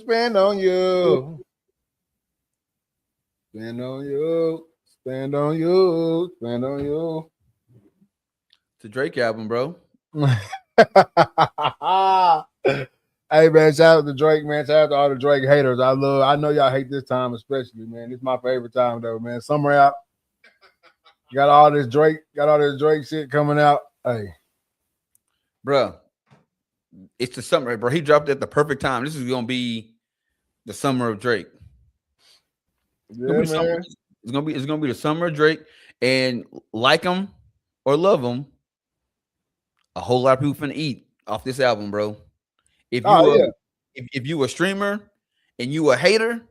spend on you. Spend on you. Spend on you. Spend on you. It's a Drake album, bro. Hey man, shout out to Drake, man. Shout out to all the Drake haters. I know y'all hate this time, especially, man. It's my favorite time though, man. Summer out. Got all this Drake shit coming out. Hey. Bro. It's the summer, bro. He dropped it at the perfect time. This is gonna be the summer of Drake. Yeah, man. It's gonna be the summer of Drake. And like him or love him, a whole lot of people finna eat off this album, bro. If you a streamer and you a hater,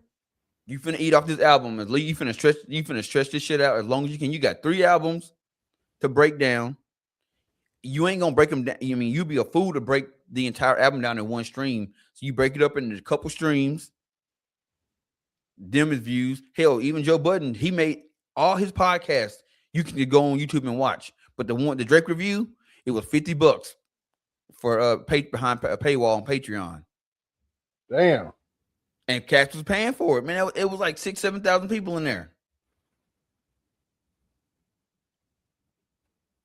you finna eat off this album. You finna stretch this shit out as long as you can. You got 3 albums to break down. You ain't gonna break them down. I mean, you'd be a fool to break the entire album down in one stream. So you break it up into a couple streams. Them is views. Hell, even Joe Budden, he made all his podcasts. You can go on YouTube and watch. But the Drake review, it was $50 for behind a paywall on Patreon. Damn. And Cash was paying for it, man. It was like 6,000-7,000 people in there.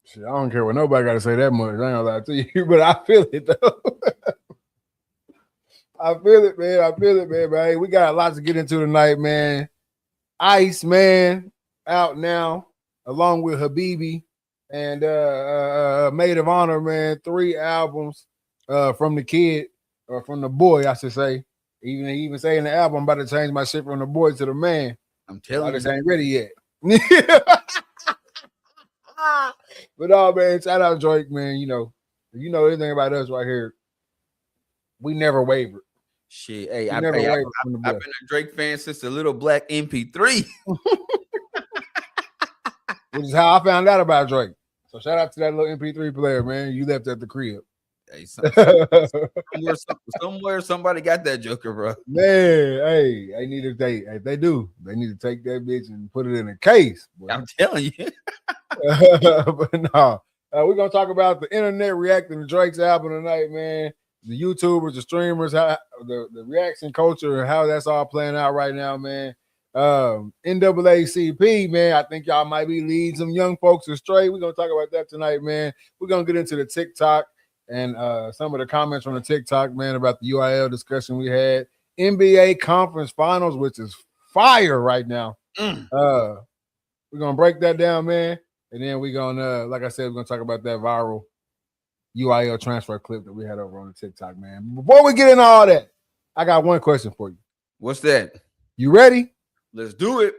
Shit, I don't care what nobody got to say that much. I ain't gonna lie to you, but I feel it though. I feel it, man. But hey, we got a lot to get into tonight, man. Ice, man, out now, along with Habibi and Maid of Honor, man. 3 albums from the kid, or from the boy, I should say. Even saying the album, I'm about to change my shit from the boy to the man. I'm telling you. I just ain't ready yet. But man, shout out Drake, man. You know anything about us right here. We never wavered. Shit, hey, I've been a Drake fan since the little black MP3. Which is how I found out about Drake. So shout out to that little MP3 player, man. You left at the crib. Hey, somewhere somebody got that joker, bro. Man, hey, they need to take. Hey, they do. They need to take that bitch and put it in a case. Boy. I'm telling you. But no, we're gonna talk about the internet reacting to Drake's album tonight, man. The YouTubers, the streamers, how the reaction culture, and how that's all playing out right now, man. NAACP, man. I think y'all might be leading some young folks astray. We're gonna talk about that tonight, man. We're gonna get into the TikTok and some of the comments from the TikTok, man, about the UIL discussion we had. NBA conference finals, which is fire right now. We're gonna break that down, man. And then we're gonna, like I said, we're gonna talk about that viral UIL transfer clip that we had over on the TikTok, man. Before we get into all that, I got one question for you. What's that? You ready? Let's do it.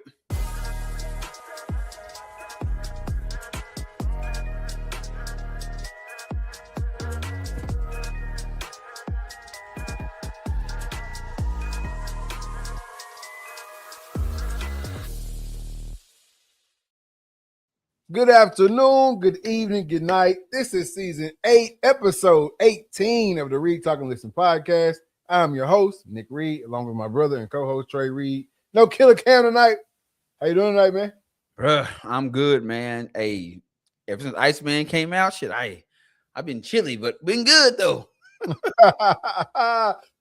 Good afternoon, good evening, good night. This is season 8, episode 18 of the Read, Talk, and Listen podcast. I'm your host, Nick Reed, along with my brother and co-host, Trey Reed. No Killer Cam tonight. How you doing tonight, man? Bruh, I'm good, man. Hey, ever since Iceman came out, shit, I've been chilly, but been good, though.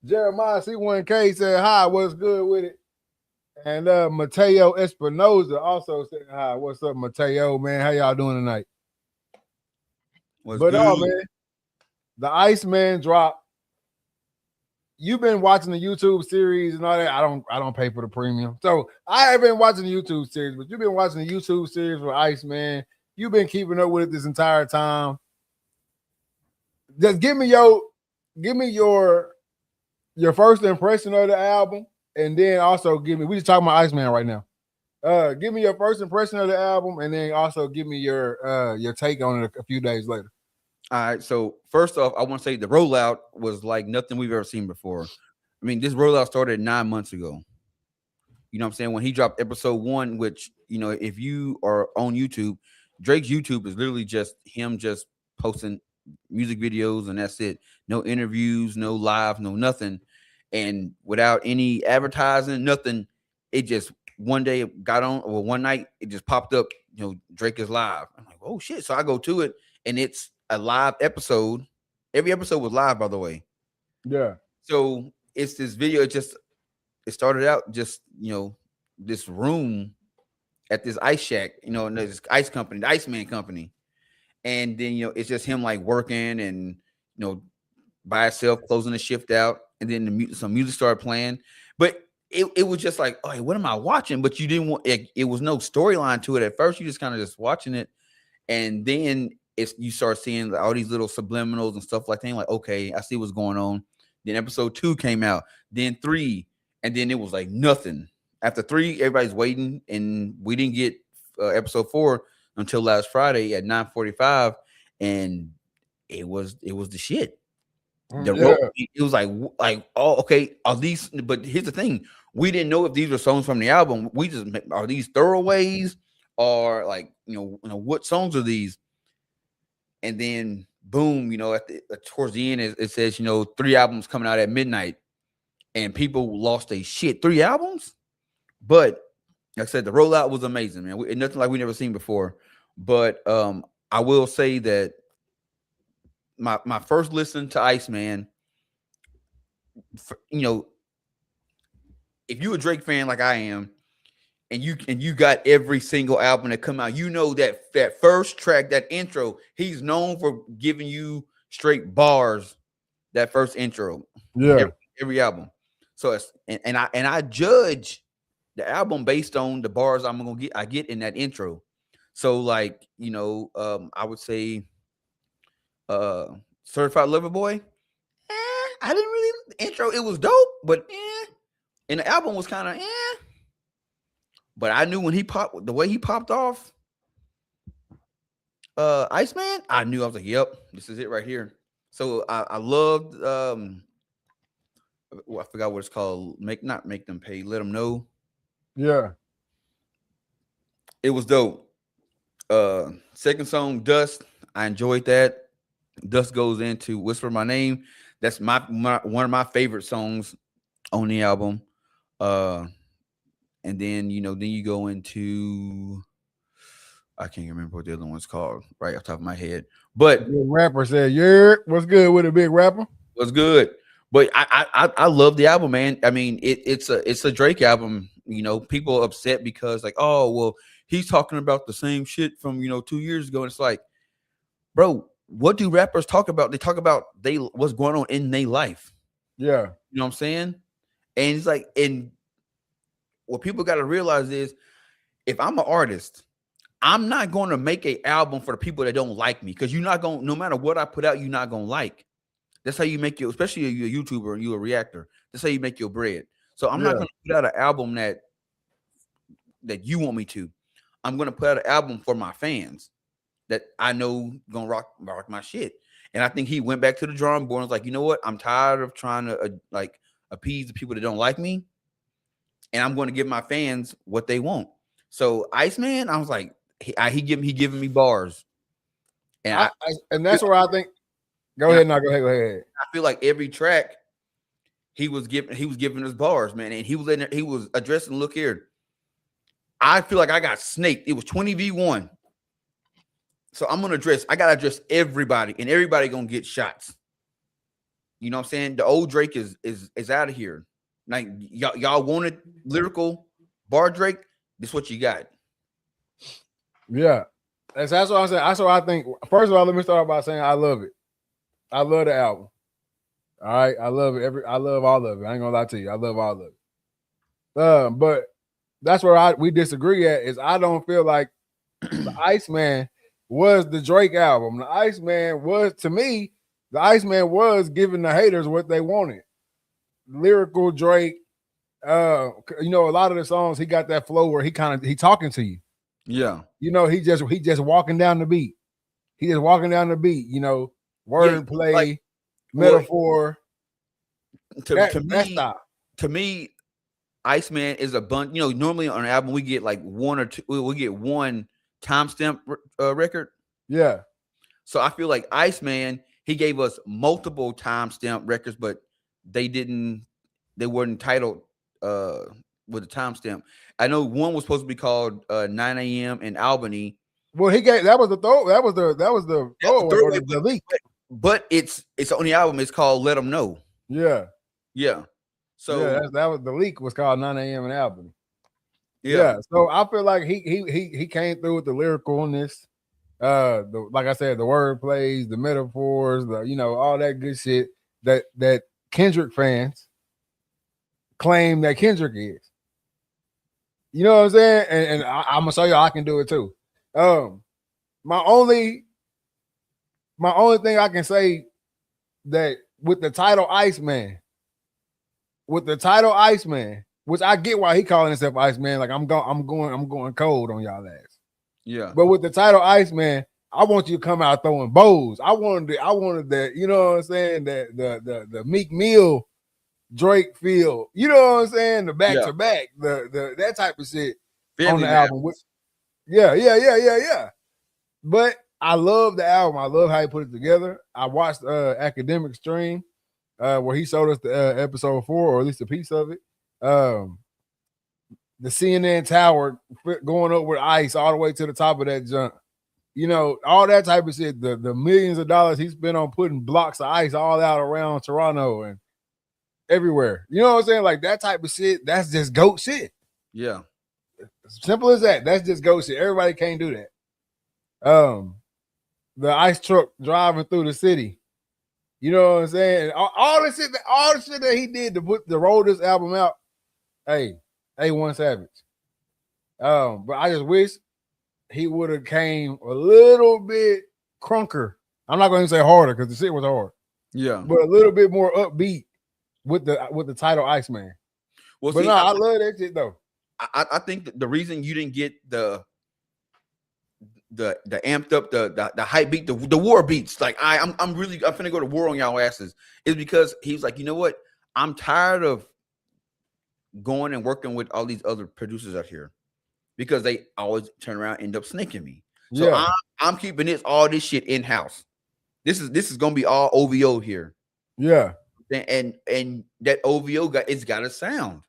Jeremiah C1K said, hi, what's good with it? And Mateo Espinoza also said, hi, what's up, Mateo, man? How y'all doing tonight? What's good? Man, the Iceman drop. You've been watching the YouTube series and all that. I don't pay for the premium. So I have been watching the YouTube series, but you've been watching the YouTube series with Iceman. You've been keeping up with it this entire time. Just give me your first impression of the album. And then also we just talking about Iceman right now. Give me your first impression of the album, and then also give me your take on it a few days later. All right. So first off, I want to say the rollout was like nothing we've ever seen before. I mean, this rollout started 9 months ago. You know what I'm saying? When he dropped episode 1, which, you know, if you are on YouTube, Drake's YouTube is literally just him just posting music videos, and that's it. No interviews, no live, no nothing. And without any advertising, nothing, it just one day it got on, or one night it just popped up, you know, Drake is live. I'm like, oh shit. So I go to it, and it's a live episode. Every episode was live, by the way. Yeah. So it's this video. It's just it started out just this room at this ice shack, and this ice company, the Iceman company, and then it's just him like working and by himself, closing the shift out, and then some music started playing, but it was just like, oh, what am I watching? But you didn't want it was no storyline to it at first. You just kind of just watching it, and then you start seeing all these little subliminals and stuff like that. Like, okay, I see what's going on. Then episode 2 came out, then 3, and then it was like nothing. After 3, everybody's waiting, and we didn't get episode 4 until last Friday at 9:45, and it was the shit. It was like oh, okay, are these? But here's the thing: we didn't know if these were songs from the album. We just are these throwaways, or like what songs are these? And then boom, towards the end it says 3 albums coming out at midnight, and people lost their shit. 3 albums, but like I said, the rollout was amazing, man. Nothing like we never seen before. But I will say that my first listen to Iceman, if you a Drake fan like I am, and you got every single album that come out, that first track, that intro, he's known for giving you straight bars. That first intro, every album. So I judge the album based on the bars I get in that intro. So like I would say Certified Lover Boy, I didn't really intro. It was dope, but and the album was kind of But I knew when the way he popped off, Iceman, I knew. I was like, yep, this is it right here. So I loved I forgot what it's called. Not make them pay, let them know. Yeah. It was dope. Second song, Dust. I enjoyed that. Dust goes into Whisper My Name. That's my one of my favorite songs on the album. And then then you go into, I can't remember what the other one's called right off the top of my head. But the rapper said, "Yeah, what's good with a big rapper? What's good?" But I love the album, man. I mean, it's a Drake album. People are upset because like, oh well, he's talking about the same shit from 2 years ago, and it's like, bro, what do rappers talk about? They talk about what's going on in their life. Yeah, you know what I'm saying. And it's like, and what people got to realize is, if I'm an artist, I'm not going to make an album for the people that don't like me, because you're not going. No matter what I put out, you're not going to like. That's how you make your, especially if you're a YouTuber and you're a reactor. That's how you make your bread. So I'm not going to put out an album that you want me to. I'm going to put out an album for my fans that I know gonna rock my shit. And I think he went back to the drawing board and was like, you know what? I'm tired of trying to appease the people that don't like me, and I'm going to give my fans what they want. So Iceman, I was like, he giving me bars, and and that's where I think. Go ahead. Go ahead. I feel like every track he was giving us bars, man, and he was addressing. Look here, I feel like I got snaked. It was 20v1. So I gotta address everybody, and everybody gonna get shots. You know what I'm saying? The old Drake is out of here. Like y'all wanted lyrical bar Drake. This is what you got. Yeah. That's what I'm saying. That's what I think. First of all, let me start by saying I love it. I love the album. All right. I love it. I love all of it. I ain't gonna lie to you. I love all of it. But that's where we disagree at, is I don't feel like the Iceman was the Drake album. The Iceman was, to me, the Iceman was giving the haters what they wanted. Lyrical Drake. A lot of the songs, he got that flow where he talking to you. Yeah. He just walking down the beat. He just walking down the beat, wordplay, metaphor. To me, Iceman is a bunch. Normally on an album we get like one or two. We get one timestamp record. Yeah. So I feel like Iceman, he gave us multiple timestamp records, but they weren't titled with a timestamp. I know one was supposed to be called 9 a.m. in Albany. Well, that was the leak. But it's on the album. It's called Let 'Em Know. Yeah. Yeah. So that was the leak was called 9 a.m. in Albany. yeah. So I feel like he came through with the lyricalness, like I said, the word plays, the metaphors, all that good shit that Kendrick fans claim that Kendrick is. You know what I'm saying? And I'm gonna show you I can do it too. My only thing I can say that with the title Iceman, which I get why he calling himself Iceman, like I'm going cold on y'all ass. Yeah. But with the title Iceman, I want you to come out throwing bows. I wanted that, you know what I'm saying? The Meek Mill Drake feel, you know what I'm saying? The back to back, the that type of shit on the album. Yeah. But I love the album. I love how he put it together. I watched Academic Stream where he showed us the episode 4, or at least a piece of it. The CNN tower going up with ice all the way to the top of that junk. All that type of shit. The millions of dollars he spent on putting blocks of ice all out around Toronto and everywhere. You know what I'm saying? Like that type of shit, that's just GOAT shit. Yeah. Simple as that. That's just GOAT shit. Everybody can't do that. The ice truck driving through the city. You know what I'm saying? All the shit that he did to roll this album out. Hey, A1 Savage. But I just wish he would have came a little bit crunker. I'm not going to say harder because the shit was hard. Yeah. But a little bit more upbeat with the title Iceman. Well, but I love that shit though. I think the reason you didn't get the amped up, the hype beat, the war beats, like I'm finna go to war on y'all asses, is because he was like, you know what? I'm tired of going and working with all these other producers out here because they always turn around and end up snaking me. So I'm keeping all this shit in house. This is gonna be all OVO here. Yeah. And that OVO got a sound.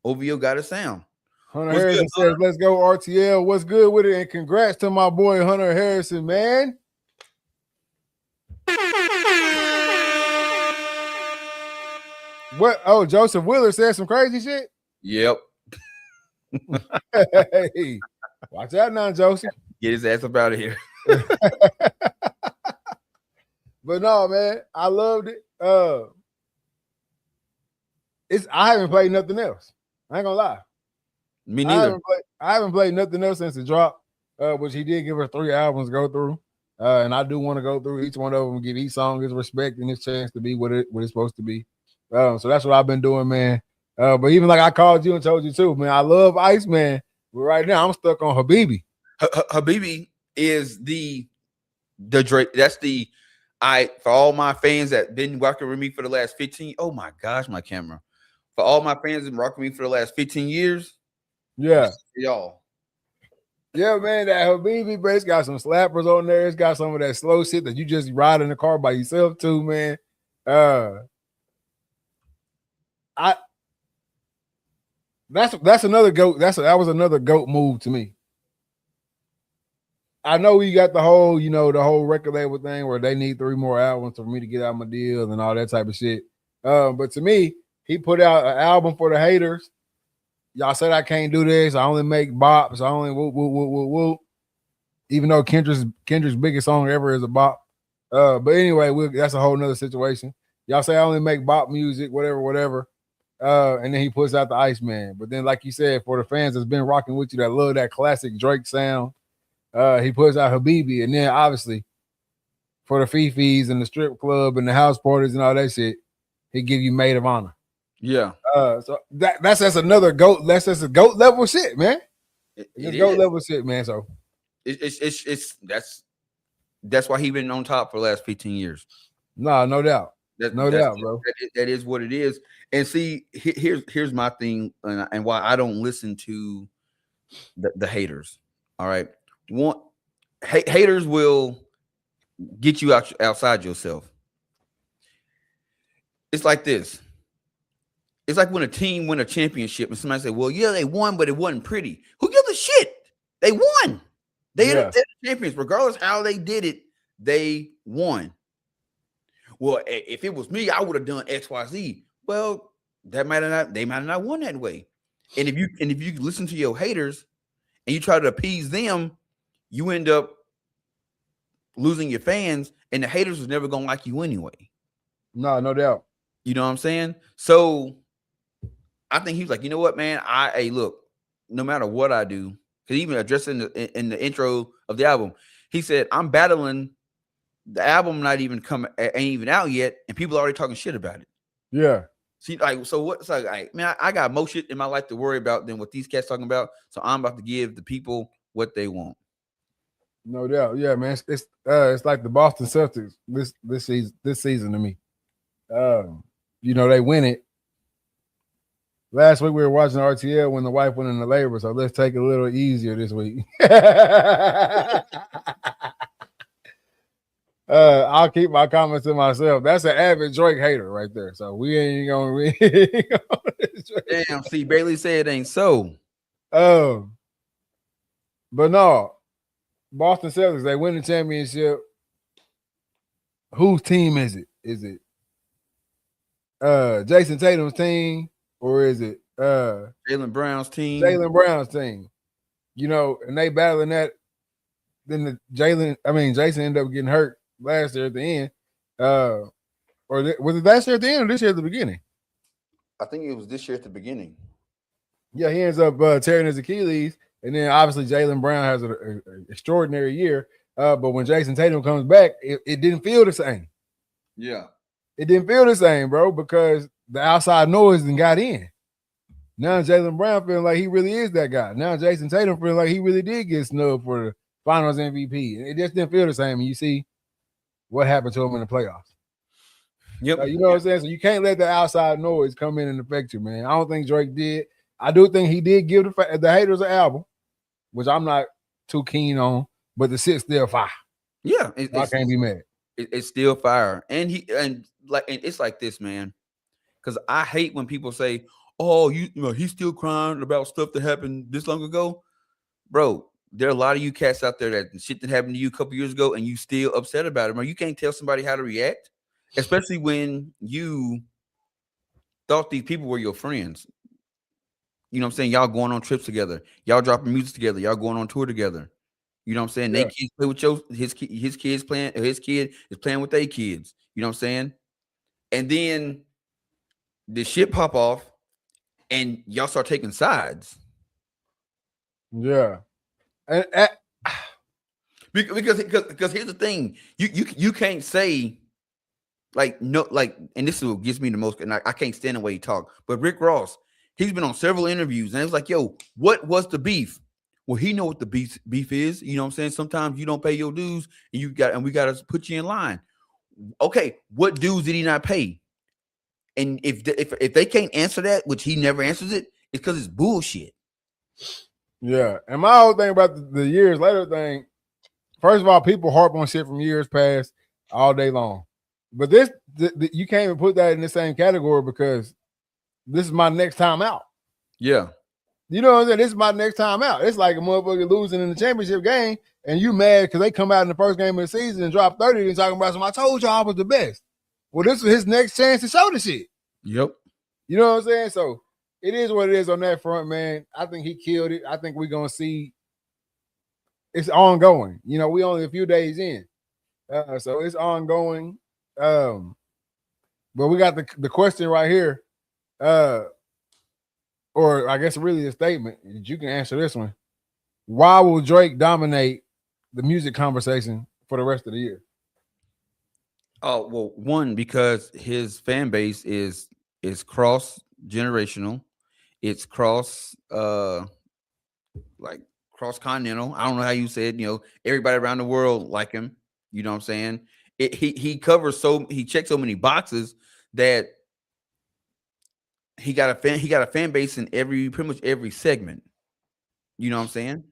OVO got a sound. Hunter Harrison says, "Let's go RTL. What's good with it?" And congrats to my boy Hunter Harrison, man. What? Oh, Joseph Wheeler said some crazy shit. Yep. Hey, watch out now, Joseph. Get his ass up out of here. But no, man, I loved it. I haven't played nothing else. I ain't gonna lie. Me neither. I haven't played nothing else since the drop, which he did give us 3 albums to go through. And I do want to go through each one of them, give each song his respect and his chance to be what it's supposed to be. So that's what I've been doing, man. But even like I called you and told you too, man, I love Iceman. But right now I'm stuck on Habibi. Habibi is the Drake. That's for all my fans that been rocking with me for the last 15. Oh my gosh, my camera. For all my fans that been rocking with me for the last 15 years. Yeah. Y'all. Yeah, man, that Habibi, bro, it's got some slappers on there. It's got some of that slow shit that you just ride in the car by yourself too, man. That's another GOAT. That was another GOAT move to me. I know you got the whole, the whole record label thing where they need 3 more albums for me to get out my deal and all that type of shit. But to me, he put out an album for the haters. Y'all said I can't do this. I only make bops. I only whoop, whoop, whoop, whoop, whoop. Even though Kendrick's biggest song ever is a bop. But anyway, that's a whole nother situation. Y'all say I only make bop music, whatever. And then he puts out the Iceman. But then, like you said, for the fans that's been rocking with you that love that classic Drake sound, he puts out Habibi. And then obviously for the Fifis and the strip club and the house parties and all that shit, he give you Maid of Honor. Yeah. So that's another GOAT. That's just a GOAT level shit, man. It's GOAT level shit, man. So that's why he been on top for the last 15 years. No doubt. No doubt, bro. That is what it is. And see, here's my thing, and why I don't listen to the haters. All right, haters will get you outside yourself. It's like this. It's like when a team win a championship and somebody say, "Well, yeah, they won, but it wasn't pretty." Who gives a shit? They won. They're the champions, regardless how they did it. They won. Well, if it was me, I would have done X, Y, Z. Well, they might have not won that way. And if you listen to your haters and you try to appease them, you end up losing your fans, and the haters was never gonna like you anyway. No, no doubt. You know what I'm saying? So I think he was like, you know what, man? Hey, look, no matter what I do, because even addressing in the intro of the album, he said, I'm battling the album not even ain't even out yet, and people are already talking shit about it. Yeah. See, like, so what's like, man, I got more shit in my life to worry about than what these cats talking about. So I'm about to give the people what they want. No doubt. Yeah, man. It's like the Boston Celtics this season to me. You know, they win it. Last week we were watching RTL when the wife went into labor, so let's take it a little easier this week. I'll keep my comments to myself. That's an avid Drake hater right there. So we ain't gonna. Damn, see, Bailey said it ain't so. But no, Boston Celtics, they win the championship. Whose team is it? Is it Jason Tatum's team or is it Jaylen Brown's team? Jaylen Brown's team. You know, and they battling that. Then Jason ended up getting hurt last year at the end. Or was it last year at the end or this year at the beginning? I think it was this year at the beginning. Yeah, he ends up tearing his Achilles. And then obviously Jaylen Brown has an extraordinary year. But when Jason Tatum comes back, it didn't feel the same. Yeah. It didn't feel the same, bro, because the outside noise then got in. Now Jaylen Brown feeling like he really is that guy. Now Jason Tatum feeling like he really did get snubbed for the Finals MVP. It just didn't feel the same. And you see what happened to him in the playoffs. Yep. You know what I'm saying? So you can't let the outside noise come in and affect you, man. I don't think Drake did. I do think he did give the haters an album, which I'm not too keen on, but the shit's still fire. Yeah. I can't be mad. It's still fire. And it's like this, man. Because I hate when people say, oh, you know, he's still crying about stuff that happened this long ago. Bro, there are a lot of you cats out there that shit that happened to you a couple years ago and you still upset about it. Bro, you can't tell somebody how to react, especially when you thought these people were your friends. You know what I'm saying? Y'all going on trips together. Y'all dropping music together. Y'all going on tour together. You know what I'm saying? Yeah. They kids play with his kids playing. His kid is playing with their kids. You know what I'm saying? And then the shit pop off, and y'all start taking sides. Yeah, because here's the thing: you can't say and this is what gives me the most. And I can't stand the way he talk. But Rick Ross, he's been on several interviews, and it was like, yo, what was the beef? Well, he know what the beef is. You know what I'm saying? Sometimes you don't pay your dues, and we got to put you in line. Okay, what dues did he not pay? And if they can't answer that, which he never answers it, it's because it's bullshit. Yeah, and my whole thing about the years later thing, first of all, people harp on shit from years past all day long. But you can't even put that in the same category because this is my next time out. Yeah. You know what I'm saying? This is my next time out. It's like a motherfucker losing in the championship game and you mad because they come out in the first game of the season and drop 30 and talking about I told y'all I was the best. Well, this was his next chance to show the shit. Yep. You know what I'm saying? So it is what it is on that front, man. I think he killed it. I think we're going to see it's ongoing. You know, we only a few days in. So it's ongoing. But we got the question right here. Or I guess really a statement. You can answer this one. Why will Drake dominate the music conversation for the rest of the year? Oh, well, one, because his fan base is cross generational. It's cross cross continental. I don't know how you said, everybody around the world like him. You know what I'm saying? He covers he checks so many boxes that he got a fan base in pretty much every segment. You know what I'm saying?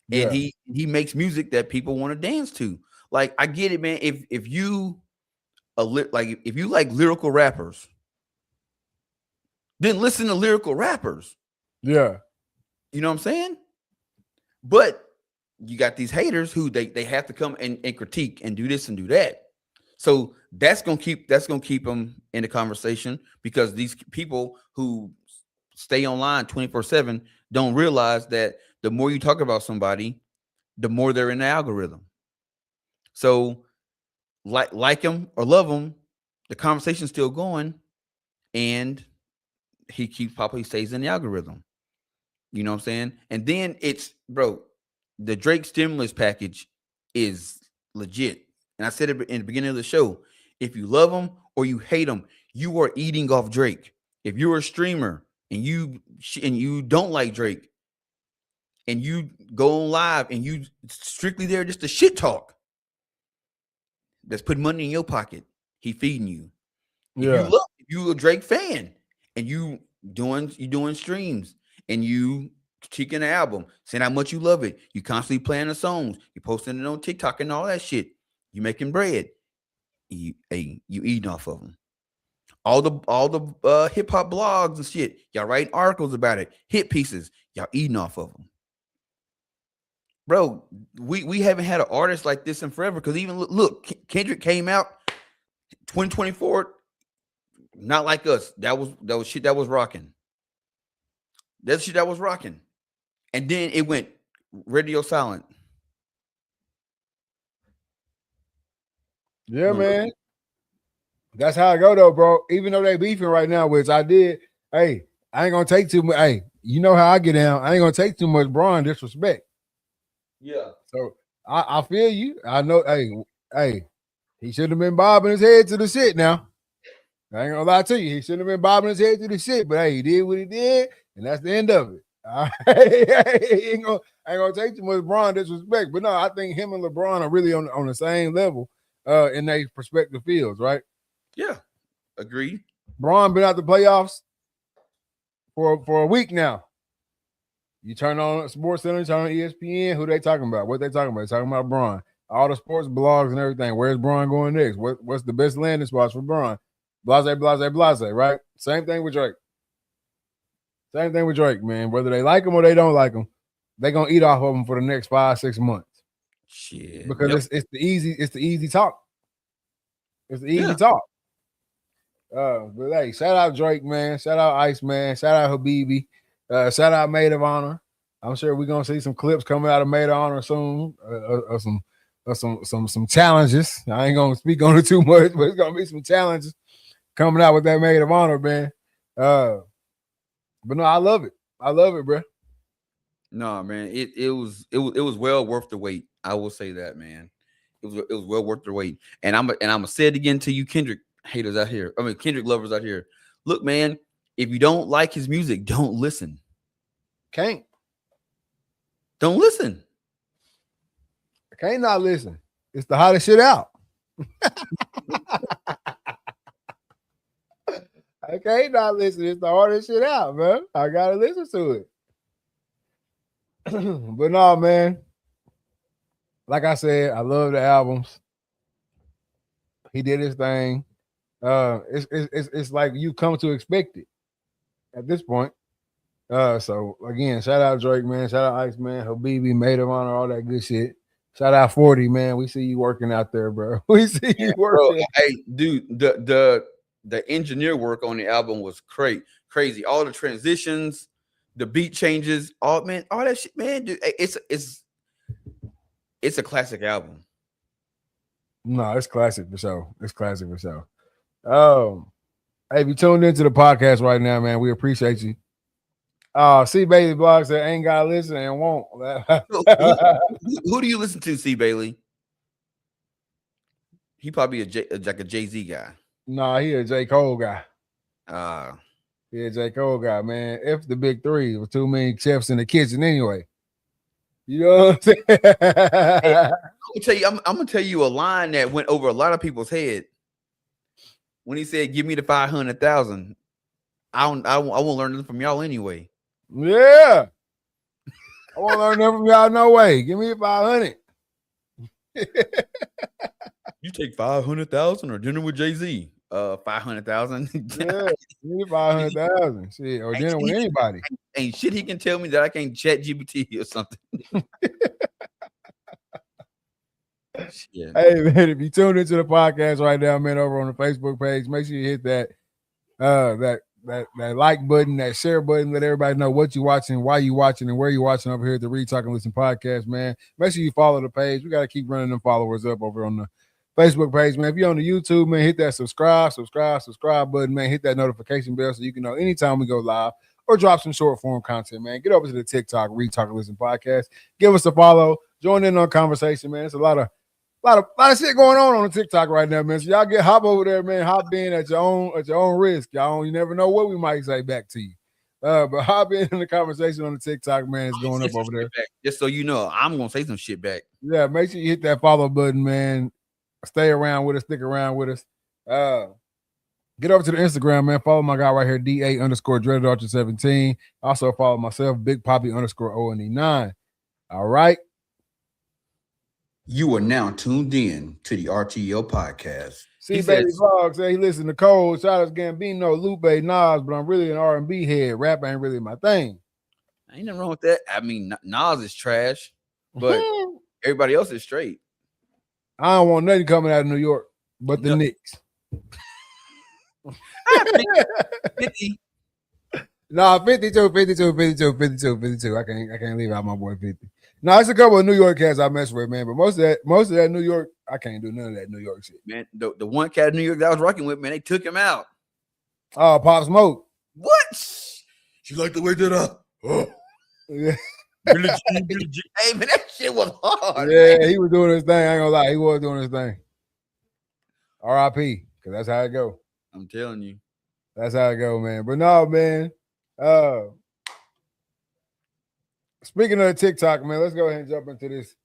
Yeah. And he makes music that people want to dance to. Like, I get it, man. If you like lyrical rappers, then listen to lyrical rappers. Yeah. You know what I'm saying? But you got these haters who they have to come and critique and do this and do that. So that's gonna keep them in the conversation because these people who stay online 24/7 don't realize that the more you talk about somebody, the more they're in the algorithm. So like him or love him, the conversation's still going, and he keeps popping. He stays in the algorithm. You know what I'm saying? And then it's bro, the Drake stimulus package is legit. And I said it in the beginning of the show. If you love him or you hate him, you are eating off Drake. If you're a streamer and you don't like Drake and you go on live and you strictly there just to shit talk, that's putting money in your pocket. He feeding you. Yeah. If you a Drake fan and you doing streams and you critiquing the album, saying how much you love it, you constantly playing the songs, you posting it on TikTok and all that shit, you making bread, you eating off of them. All the hip hop blogs and shit, y'all writing articles about it, hit pieces, y'all eating off of them. Bro, we haven't had an artist like this in forever. Because even look, Kendrick came out 2024, not like us. That was shit that was rocking. That's shit that was rocking, and then it went radio silent. Yeah, man. That's how I go though, bro. Even though they beefing right now, which I did. Hey, I ain't gonna take too much. Hey, you know how I get down. I ain't gonna take too much Braun disrespect. Yeah. So I feel you. I know. Hey, he should have been bobbing his head to the shit. Now I ain't gonna lie to you. He shouldn't have been bobbing his head to the shit. But hey, he did what he did, and that's the end of it. All right. I ain't gonna take too much Braun disrespect. But no, I think him and LeBron are really on the same level in their respective fields, right? Yeah, agreed. Braun been out the playoffs for a week now. You turn on Sports Center, turn on ESPN. Who they talking about? What they talking about? They're talking about Braun. All the sports blogs and everything. Where's Braun going next? What's the best landing spots for Braun? Blase, blase, blase. Right. Same thing with Drake. Same thing with Drake, man. Whether they like him or they don't like him, they gonna eat off of him for the next 5-6 months. Shit. Because it's the easy talk. It's the easy talk. But hey, shout out Drake, man. Shout out Ice, man. Shout out Habibi. Shout out Maid of Honor. I'm sure we're gonna see some clips coming out of Maid of Honor soon. Some challenges. I ain't gonna speak on it too much, but it's gonna be some challenges coming out with that Maid of Honor, man. But no, I love it. I love it, bro. No, man, it was well worth the wait. I will say that, man. It was well worth the wait. And I'm gonna say it again to you, Kendrick haters out here. I mean, Kendrick lovers out here. Look, man, if you don't like his music, don't listen. Can't. Don't listen. I can't not listen. It's the hottest shit out. I can't not listen. It's the hardest shit out, man. I gotta listen to it. But no, man. Like I said, I love the albums. He did his thing. It's like you come to expect it at this point. So again, shout out Drake, man. Shout out Ice, man. Habibi, Maid of Honor, all that good shit. Shout out 40, man. We see you working out there, bro. We see you working. Bro, hey, dude, the engineer work on the album was crazy. All the transitions, the beat changes, all that shit, man. Dude, it's a classic album. No, it's classic for sure. It's classic for sure. Hey, if you tuned into the podcast right now, man, we appreciate you. C Bailey Blog said ain't gotta listen and won't. Who do you listen to, C Bailey? He probably like a Jay-Z guy. Nah, he a J. Cole guy. He a J. Cole guy, man. F the big three with too many chefs in the kitchen anyway. You know what I'm saying? Hey, I'm gonna tell you a line that went over a lot of people's head when he said, "Give me the 500,000." I won't learn nothing from y'all anyway. Yeah, I won't learn nothing from y'all. No way. Give me 500. You take 500,000 or dinner with Jay-Z? 500,000. Yeah, give me 500,000. Shit, or dinner with anybody. Ain't shit he can tell me that I can't chat GPT or something. Yeah. Hey man, if you tuned into the podcast right now, man, over on the Facebook page, make sure you hit that that like button, that share button, let everybody know what you watching, why you watching, and where you watching over here at the Read, Talk, and Listen podcast, man. Make sure you follow the page. We got to keep running them followers up over on the Facebook page, man. If you're on the YouTube, man, hit that subscribe button, man. Hit that notification bell so you can know anytime we go live or drop some short form content, man. Get over to the TikTok, Read, Talk, and Listen podcast. Give us a follow. Join in on conversation, man. It's a lot of shit going on the TikTok right now, man. So y'all hop over there, man. Hop in at your own risk. You never know what we might say back to you. But hop in the conversation on the TikTok, man. It's going up over there. Just so you know, I'm gonna say some shit back. Yeah, make sure you hit that follow button, man. Stay around with us, stick around with us. Get over to the Instagram, man. Follow my guy right here, DA_Dreaded17. Also follow myself, Big Poppy _ONE9. All right. You are now tuned in to the RTL podcast. See, Baby Vlog say he listen to Cole, Childish Gambino, Lupe, Nas, but I'm really an R&B head. Rap ain't really my thing. Ain't nothing wrong with that. I mean, Nas is trash, but everybody else is straight. I don't want nothing coming out of New York but the Knicks. 50. Nah, 52. I can't leave out my boy 50. No, it's a couple of New York cats I mess with, man. But most of that New York, I can't do none of that New York shit. Man, the one cat in New York that I was rocking with, man, they took him out. Oh, Pop Smoke. What? You like the way that Yeah. Hey, man, that shit was hard. Yeah, man. he was doing his thing. I ain't gonna lie, he was doing his thing. R.I.P. Because that's how it go. I'm telling you. That's how it go, man. But no, man. Speaking of TikTok, man, let's go ahead and jump into this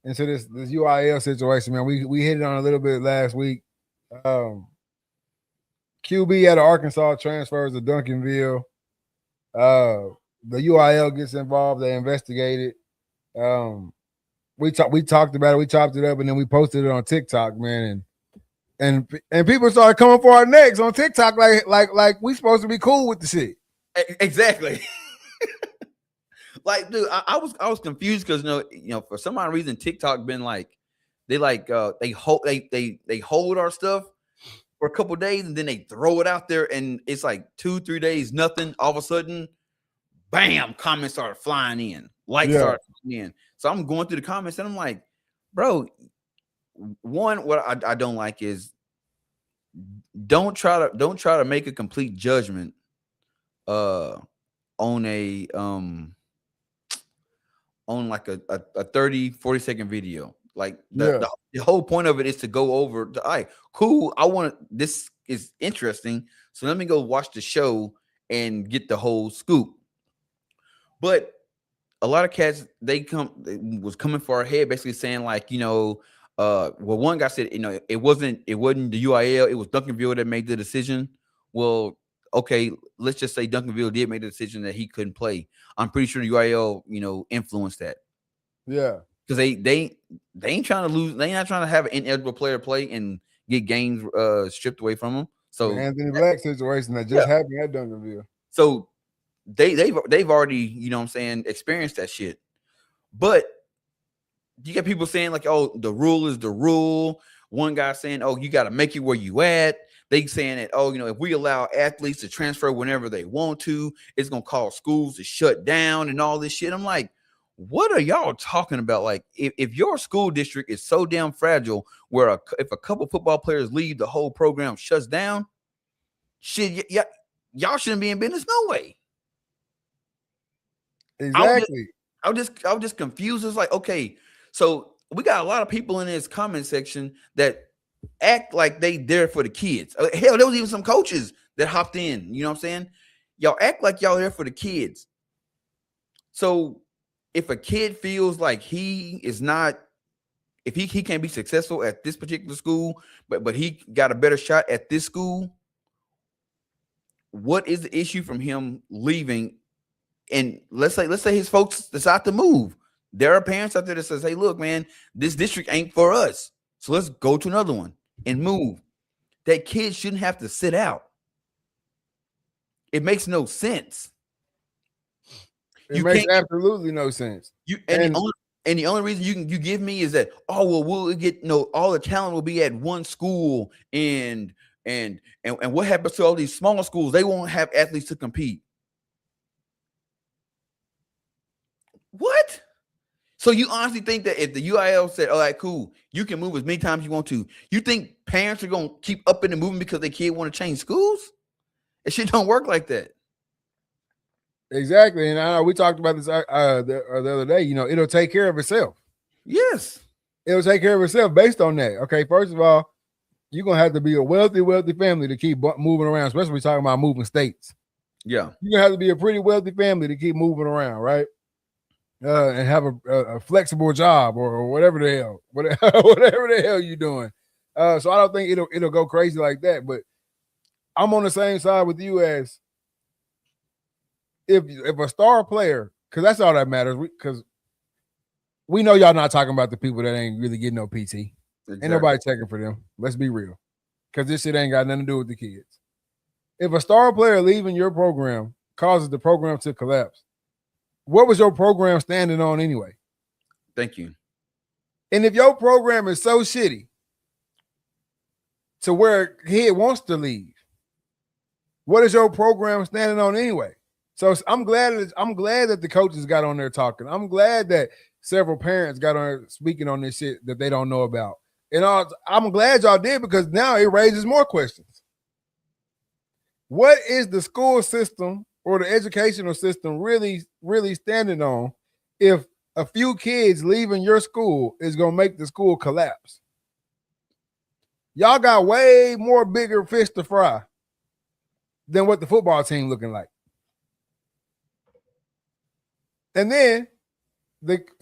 UIL situation, man. We hit it on a little bit last week. QB out of Arkansas transfers to Duncanville. The UIL gets involved. They investigate it. We talked about it. We chopped it up, and then we posted it on TikTok, man. And people started coming for our necks on TikTok, like we supposed to be cool with the shit. Exactly. Like, dude, I was confused because you know, for some odd reason, TikTok been like, they hold our stuff for a couple days and then they throw it out there and it's like 2-3 days, nothing. All of a sudden, bam, comments started flying in, likes started flying in. So I'm going through the comments and I'm like, bro, one, what I don't like is don't try to make a complete judgment on a on like a 30-40 second video. Like the whole point of it is to go over all right, cool, this is interesting, so let me go watch the show and get the whole scoop. But a lot of cats, they was coming for our head, basically saying like, you know, well, one guy said, you know, it wasn't the UIL, it was Duncanville that made the decision. Well, okay, let's just say Duncanville did make the decision that he couldn't play. I'm pretty sure the UIL, you know, influenced that. Yeah, because they ain't trying to lose. They not trying to have an ineligible player play and get games stripped away from them. So the Anthony Black situation that just happened at Duncanville. So they've already, you know what I'm saying, experienced that shit. But you get people saying like, oh, the rule is the rule. One guy saying, oh, you got to make it where you at. They saying that, oh, you know, if we allow athletes to transfer whenever they want to, it's going to cause schools to shut down and all this shit. I'm like, what are y'all talking about? Like, if your school district is so damn fragile where if a couple football players leave, the whole program shuts down, shit, y'all shouldn't be in business no way. Exactly. I was just confused. It's like, okay, so we got a lot of people in this comment section that act like they there for the kids. Hell, there was even some coaches that hopped in. You know what I'm saying? Y'all act like y'all there for the kids. So if a kid feels like he is not, if he can't be successful at this particular school, but he got a better shot at this school, what is the issue from him leaving? And let's say his folks decide to move. There are parents out there that says, hey, look, man, this district ain't for us. So let's go to another one and move. That kid shouldn't have to sit out. It makes no sense. It makes absolutely no sense. And And the only reason you give me is that, oh well, we'll get all the talent will be at one school, and what happens to all these smaller schools? They won't have athletes to compete. What? So you honestly think that if the UIL said, all right, cool, you can move as many times you want to, you think parents are going to keep up in the movement because their kid want to change schools? It shit don't work like that. Exactly. And I know we talked about this the other day. It'll take care of itself. Yes. It'll take care of itself based on that. Okay, first of all, you're going to have to be a wealthy family to keep moving around, especially when we're talking about moving states. Yeah. You're going to have to be a pretty wealthy family to keep moving around, right? And have a flexible job or whatever the hell, whatever the hell you're doing. So I don't think it'll go crazy like that. But I'm on the same side with you as if a star player, because that's all that matters. Because we know y'all not talking about the people that ain't really getting no PT. Exactly. Ain't nobody checking for them. Let's be real, because this shit ain't got nothing to do with the kids. If a star player leaving your program causes the program to collapse, what was your program standing on anyway? Thank you. And if your program is so shitty to where a kid wants to leave, what is your program standing on anyway? So I'm glad that the coaches got on there talking. I'm glad that several parents got on there speaking on this shit that they don't know about. And I'm glad y'all did, because now it raises more questions. What is the school system or the educational system really, really standing on if a few kids leaving your school is going to make the school collapse? Y'all got way more bigger fish to fry than what the football team looking like. And then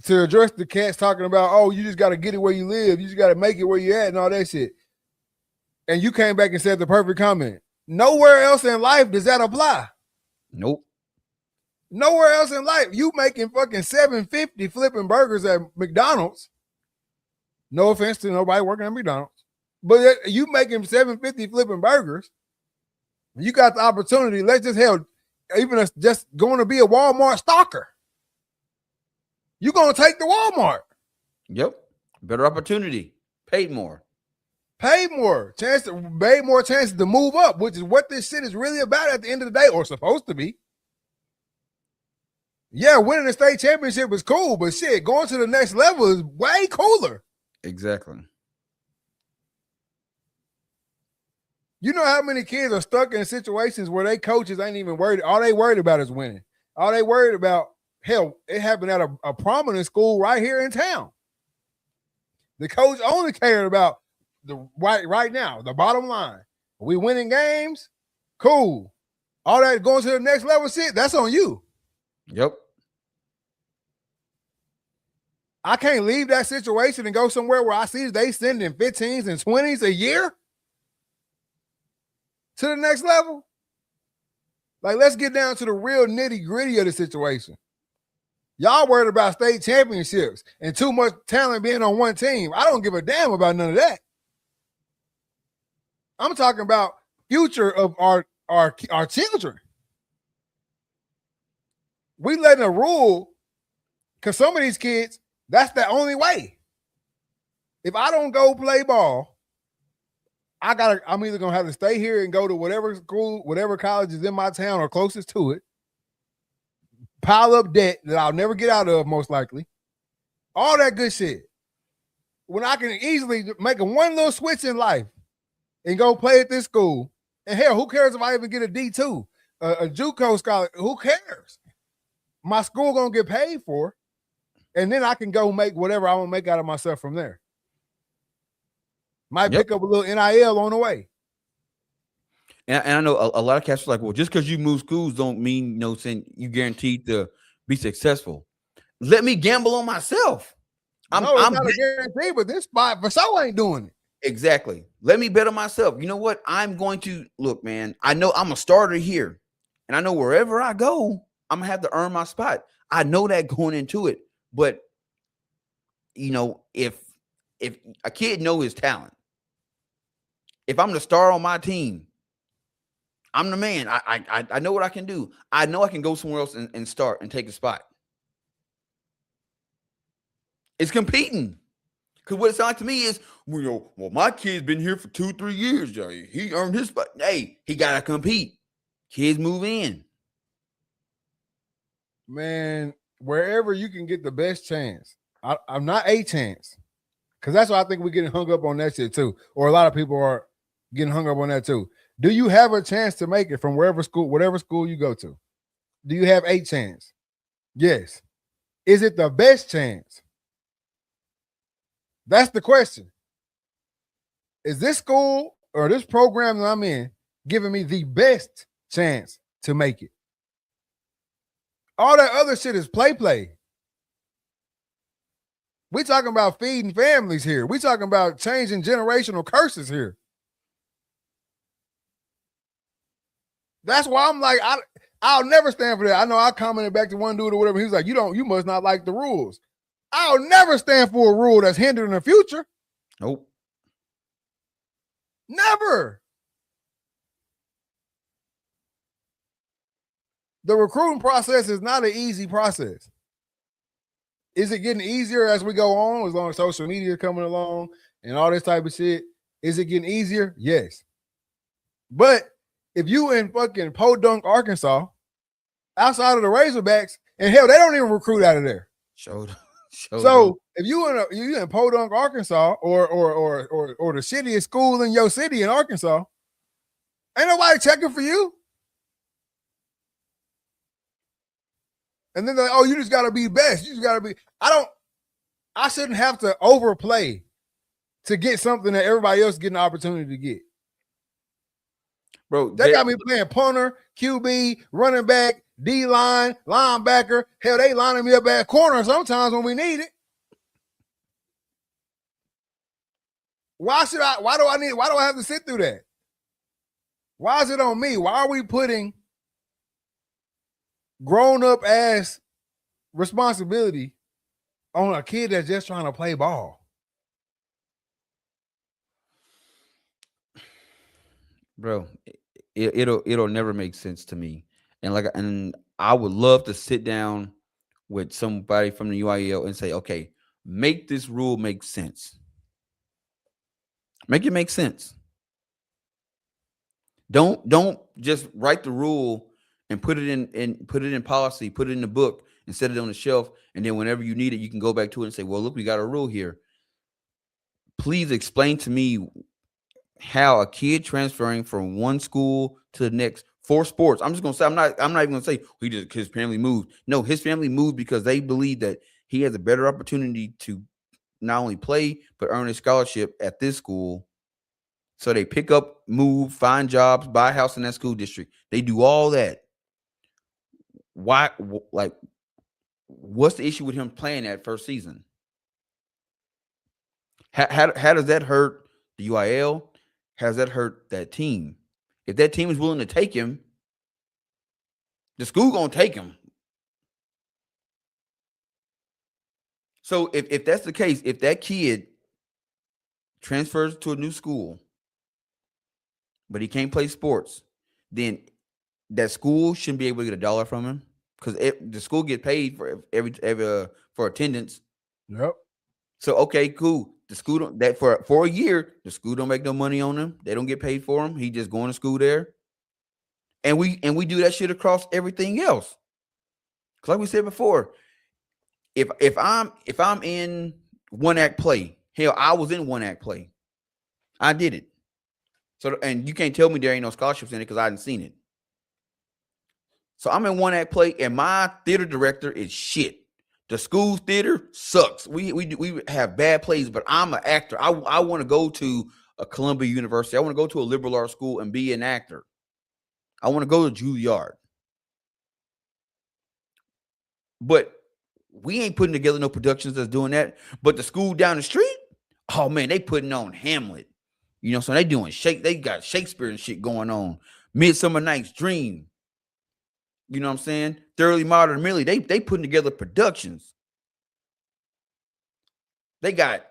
to address the cats talking about, oh, you just got to get it where you live. You just got to make it where you at and all that shit. And you came back and said the perfect comment. Nowhere else in life does that apply. Nope. Nowhere else in life. You making fucking $7.50 flipping burgers at McDonald's. No offense to nobody working at McDonald's. But you making $7.50 flipping burgers. You got the opportunity. Let's just even just going to be a Walmart stalker. You're going to take the Walmart. Yep. Better opportunity. Paid more. Paid more. Made more chances to move up, which is what this shit is really about at the end of the day, or supposed to be. Yeah, winning the state championship is cool, but shit, going to the next level is way cooler. Exactly. You know how many kids are stuck in situations where they coaches ain't even worried. All they worried about is winning. All they worried about, hell, it happened at a prominent school right here in town. The coach only cared about the right now, the bottom line. We winning games, cool. All that going to the next level shit, that's on you. Yep. I can't leave that situation and go somewhere where I see they sending 15s and 20s a year to the next level. Like, let's get down to the real nitty gritty of the situation. Y'all worried about state championships and too much talent being on one team. I don't give a damn about none of that. I'm talking about future of our children. We letting a rule, because some of these kids, that's the only way. If I don't go play ball, I'm either gonna have to stay here and go to whatever school, whatever college is in my town or closest to it, pile up debt that I'll never get out of, most likely. All that good shit. When I can easily make one little switch in life and go play at this school, and hell, who cares if I even get a D2, a JUCO scholar? Who cares? My school gonna get paid for, and then I can go make whatever I want to make out of myself from there. Might pick up a little NIL on the way. And I know a lot of cats are like, well, just because you move schools don't mean you guaranteed to be successful. Let me gamble on myself. It's not a guarantee, but this spot for sure ain't doing it. Exactly. Let me bet on myself. You know what? I'm going to look, man. I know I'm a starter here, and I know wherever I go, I'm gonna have to earn my spot. I know that going into it, but if a kid know his talent, if I'm the star on my team, I'm the man. I know what I can do. I know I can go somewhere else and start and take a spot. It's competing. Because what it sounds like to me is, well, my kid's been here for 2-3 years. He earned his spot. Hey, he got to compete. Kids move in. Man, wherever you can get the best chance. I'm not a chance. Because that's why I think we're getting hung up on that shit too. Or a lot of people are getting hung up on that too. Do you have a chance to make it from whatever school you go to? Do you have a chance? Yes. Is it the best chance? That's the question. Is this school or this program that I'm in giving me the best chance to make it? All that other shit is play. We talking about feeding families here. We talking about changing generational curses here. That's why I'm like, I'll never stand for that. I know I commented back to one dude or whatever. He was like, you must not like the rules. I'll never stand for a rule that's hindering the future. Nope. Never. The recruiting process is not an easy process. Is it getting easier as we go on, as long as social media is coming along and all this type of shit? Is it getting easier? Yes. But if you in fucking Podunk, Arkansas, outside of the Razorbacks, and hell, they don't even recruit out of there. So if you in Podunk, Arkansas, or the shittiest school in your city in Arkansas, ain't nobody checking for you. And then they're like, oh, you just gotta be best. You just gotta be. I shouldn't have to overplay to get something that everybody else getting the opportunity to get. Bro, they got me playing punter, QB, running back, D-line, linebacker. Hell, they lining me up at corner sometimes when we need it. Why do I have to sit through that? Why is it on me? Why are we putting grown-up ass responsibility on a kid that's just trying to play ball? Bro, it'll never make sense to me. And I would love to sit down with somebody from the UIL and say, okay, make this rule make sense. Make it make sense. Don't just write the rule and put it in policy, put it in the book and set it on the shelf. And then whenever you need it, you can go back to it and say, well, look, we got a rule here. Please explain to me how a kid transferring from one school to the next for sports. I'm just gonna say, I'm not even gonna say his family moved. No, his family moved because they believe that he has a better opportunity to not only play but earn a scholarship at this school. So they pick up, move, find jobs, buy a house in that school district. They do all that. Why? Like, what's the issue with him playing that first season? How does that hurt the UIL? How does that hurt that team? If that team is willing to take him, the school gonna take him. So if that's the case, if that kid transfers to a new school, but he can't play sports, then that school shouldn't be able to get $1 from him because the school get paid for every for attendance. Yep. So okay, cool. The school don't, that for a year, the school don't make no money on him. They don't get paid for him. He just going to school there, and we do that shit across everything else. Cause like we said before, if I'm in one act play, hell, I was in one act play. I did it. So and you can't tell me there ain't no scholarships in it because I hadn't seen it. So I'm in one act play, and my theater director is shit. The school theater sucks. We have bad plays, but I'm an actor. I want to go to a Columbia University. I want to go to a liberal arts school and be an actor. I want to go to Juilliard. But we ain't putting together no productions that's doing that. But the school down the street, oh man, they putting on Hamlet. You know, so they doing they got Shakespeare and shit going on. Midsummer Night's Dream. You know what I'm saying? Thoroughly Modern Millie. They putting together productions. They got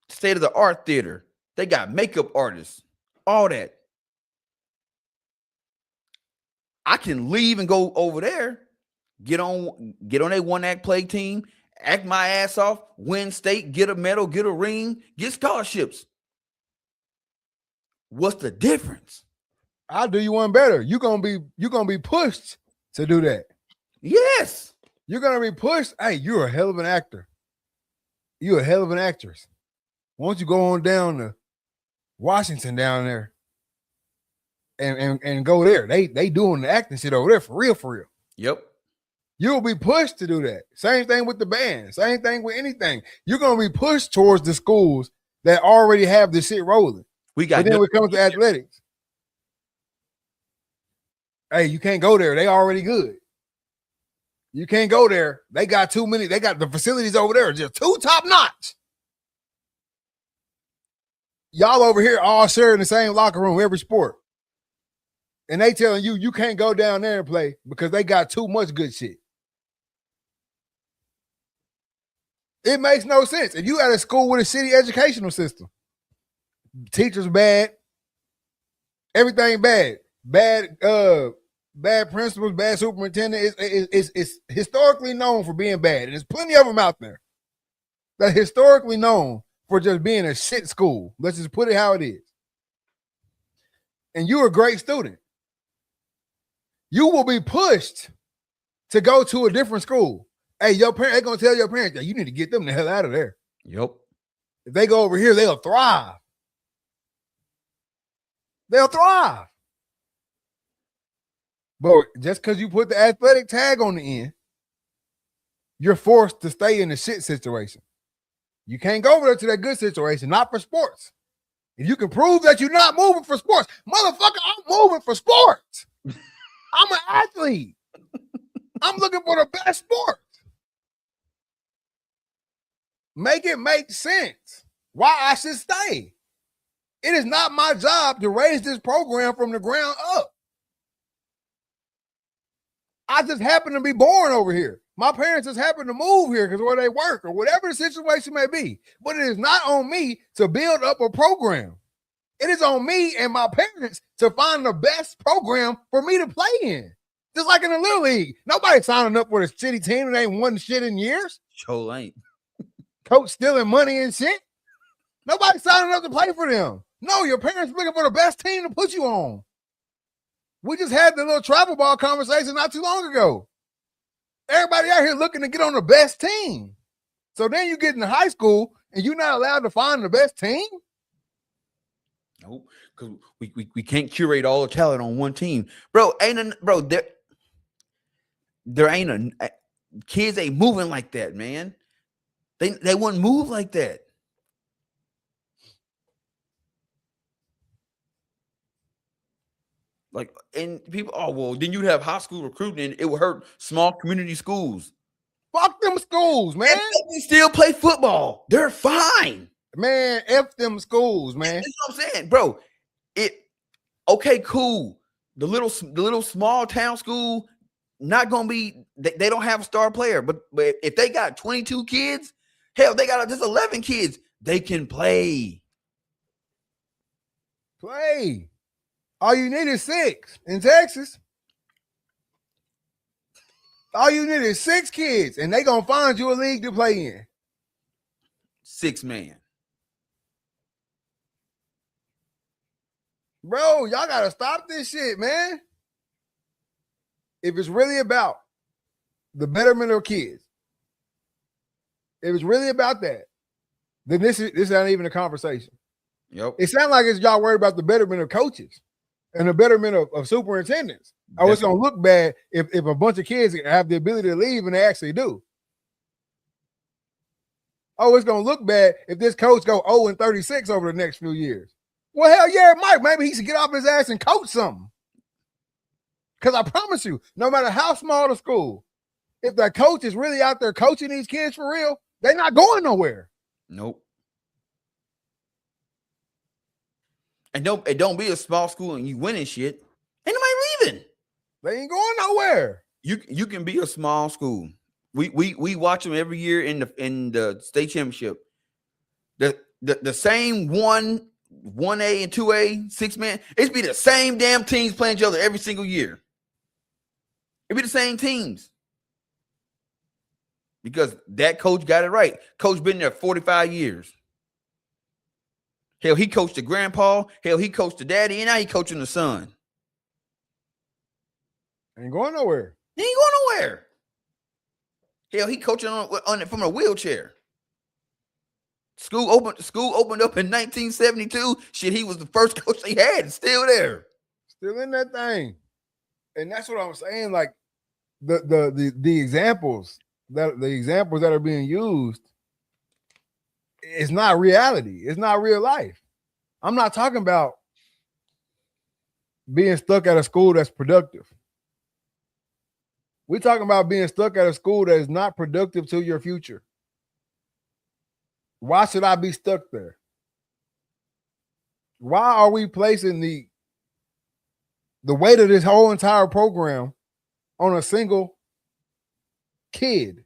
state-of-the-art theater. They got makeup artists. All that. I can leave and go over there, get on a one-act play team, act my ass off, win state, get a medal, get a ring, get scholarships. What's the difference? I'll do you one better. You're gonna be pushed to do that. Yes. You're gonna be pushed. Hey, you're a hell of an actor. You're a hell of an actress. Why don't you go on down to Washington down there and go there? They doing the acting shit over there for real, for real. Yep. You'll be pushed to do that. Same thing with the band. Same thing with anything. You're gonna be pushed towards the schools that already have this shit rolling. But then when it comes to athletics, hey, you can't go there. They already good. You can't go there. They got too many. They got the facilities over there just too top notch. Y'all over here all sharing the same locker room every sport. And they telling you can't go down there and play because they got too much good shit. It makes no sense. If you at a school with a shitty educational system, teachers bad, everything bad, bad principals, bad superintendent. It's historically known for being bad. And there's plenty of them out there that are historically known for just being a shit school. Let's just put it how it is. And you're a great student. You will be pushed to go to a different school. Hey, your parents, they're going to tell your parents that you need to get them the hell out of there. Yep. If they go over here, they'll thrive. They'll thrive. But just because you put the athletic tag on the end, you're forced to stay in the shit situation. You can't go over there to that good situation, not for sports. If you can prove that you're not moving for sports, motherfucker, I'm moving for sports. I'm an athlete. I'm looking for the best sport. Make it make sense why I should stay. It is not my job to raise this program from the ground up. I just happen to be born over here. My parents just happen to move here because where they work or whatever the situation may be. But it is not on me to build up a program. It is on me and my parents to find the best program for me to play in. Just like in the Little League. Nobody's signing up for a shitty team that ain't won shit in years. Sure ain't. Coach stealing money and shit. Nobody's signing up to play for them. No, your parents looking for the best team to put you on. We just had the little travel ball conversation not too long ago. Everybody out here looking to get on the best team. So then you get into high school and you're not allowed to find the best team? Nope, because we can't curate all the talent on one team. Bro, there ain't a kids ain't moving like that, man. They wouldn't move like that. Like, and people, oh, well, then you'd have high school recruiting and it would hurt small community schools. Fuck them schools, man. And they still play football. They're fine. Man, F them schools, man. That's what I'm saying, bro. Okay, cool. The little small town school, not gonna be, they don't have a star player, but if they got 22 kids, hell, they got just 11 kids, they can play. Play. All you need is 6 in Texas. All you need is 6 kids, and they gonna find you a league to play in. 6-man. Bro, y'all gotta stop this shit, man. If it's really about the betterment of kids, if it's really about that, then this ain't even a conversation. Yep. It sounds like it's y'all worried about the betterment of coaches and the betterment of superintendents. Oh, it's gonna look bad if a bunch of kids have the ability to leave and they actually do. Oh, it's gonna look bad if this coach go 0-36 over the next few years. Well, hell yeah, it might. Maybe he should get off his ass and coach something. Because I promise you, no matter how small the school, if that coach is really out there coaching these kids for real, they're not going nowhere. Nope. And don't be a small school and you winning shit. Ain't nobody leaving. They ain't going nowhere. You can be a small school. We watch them every year in the state championship. The same 1A and 2A 6-man. It's be the same damn teams playing each other every single year. It be the same teams. because that coach got it right. Coach been there 45 years. Hell, he coached the grandpa. Hell, he coached the daddy, and now he coaching the son. Ain't going nowhere. He ain't going nowhere. Hell, he coaching on it from a wheelchair. School opened up in 1972. Shit, he was the first coach they had. Still there. Still in that thing. And that's what I'm saying. Like the examples that are being used, it's not reality. It's not real life. I'm not talking about being stuck at a school that's productive. We're talking about being stuck at a school that is not productive to your future. Why should I be stuck there? Why are we placing the weight of this whole entire program on a single kid?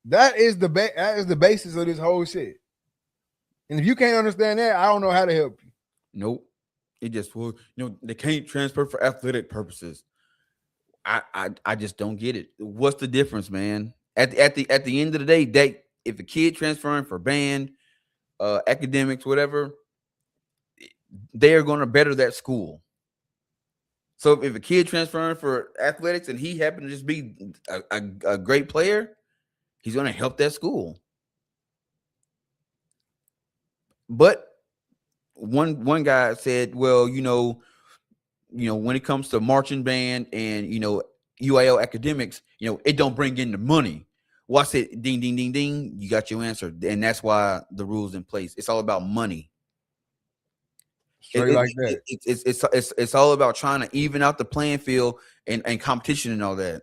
That is the basis of this whole shit. And if you can't understand that, I don't know how to help you. Nope. It just, well, they can't transfer for athletic purposes. I just don't get it. What's the difference, man? At the end of the day, if a kid transferring for band, academics, whatever, they are going to better that school. So if a kid transferring for athletics and he happened to just be a great player, he's going to help that school. But one guy said, well, when it comes to marching band and UIL academics, it don't bring in the money. Well, I said, ding, ding, ding, ding. You got your answer, and that's why the rules in place. It's all about money. Straight like that. It's all about trying to even out the playing field and competition and all that.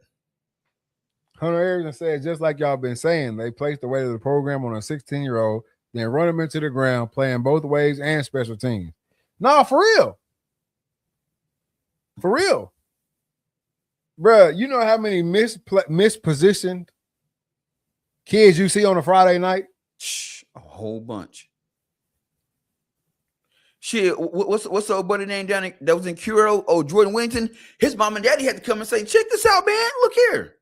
Hunter Harrison said, just like y'all been saying, they placed the weight of the program on a 16-year-old, then run him into the ground, playing both ways and special teams. No, for real. For real. Bruh, you know how many mispositioned kids you see on a Friday night? A whole bunch. Shit, what's the old buddy name down that was in Curo? Oh, Jordan Whittington. His mom and daddy had to come and say, check this out, man. Look here.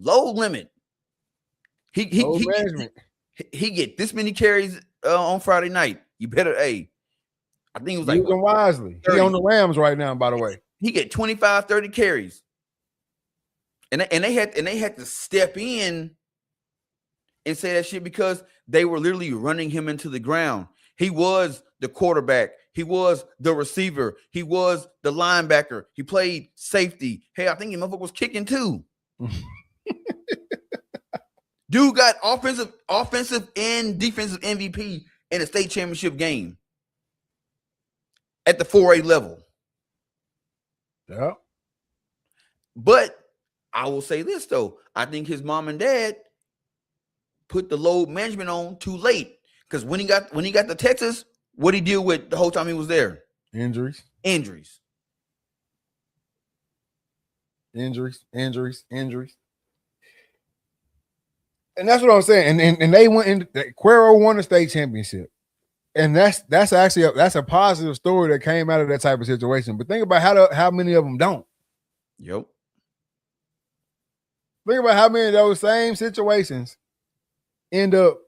Low limit. He get this many carries on Friday night. You better, I think it was like use them wisely. 30. He on the Rams right now, by the way. He get 25, 30 carries. And they had to step in and say that shit because they were literally running him into the ground. He was the quarterback. He was the receiver. He was the linebacker. He played safety. Hey, I think the motherfucker was kicking too. Dude got offensive and defensive MVP in a state championship game at the 4A level. Yeah. But I will say this though. I think his mom and dad put the load management on too late. Because when he got to Texas, what did he deal with the whole time he was there? Injuries. And that's what I'm saying. And they went in. Cuero won the state championship, and that's actually a positive story that came out of that type of situation. But think about how many of them don't. Yep. Think about how many of those same situations end up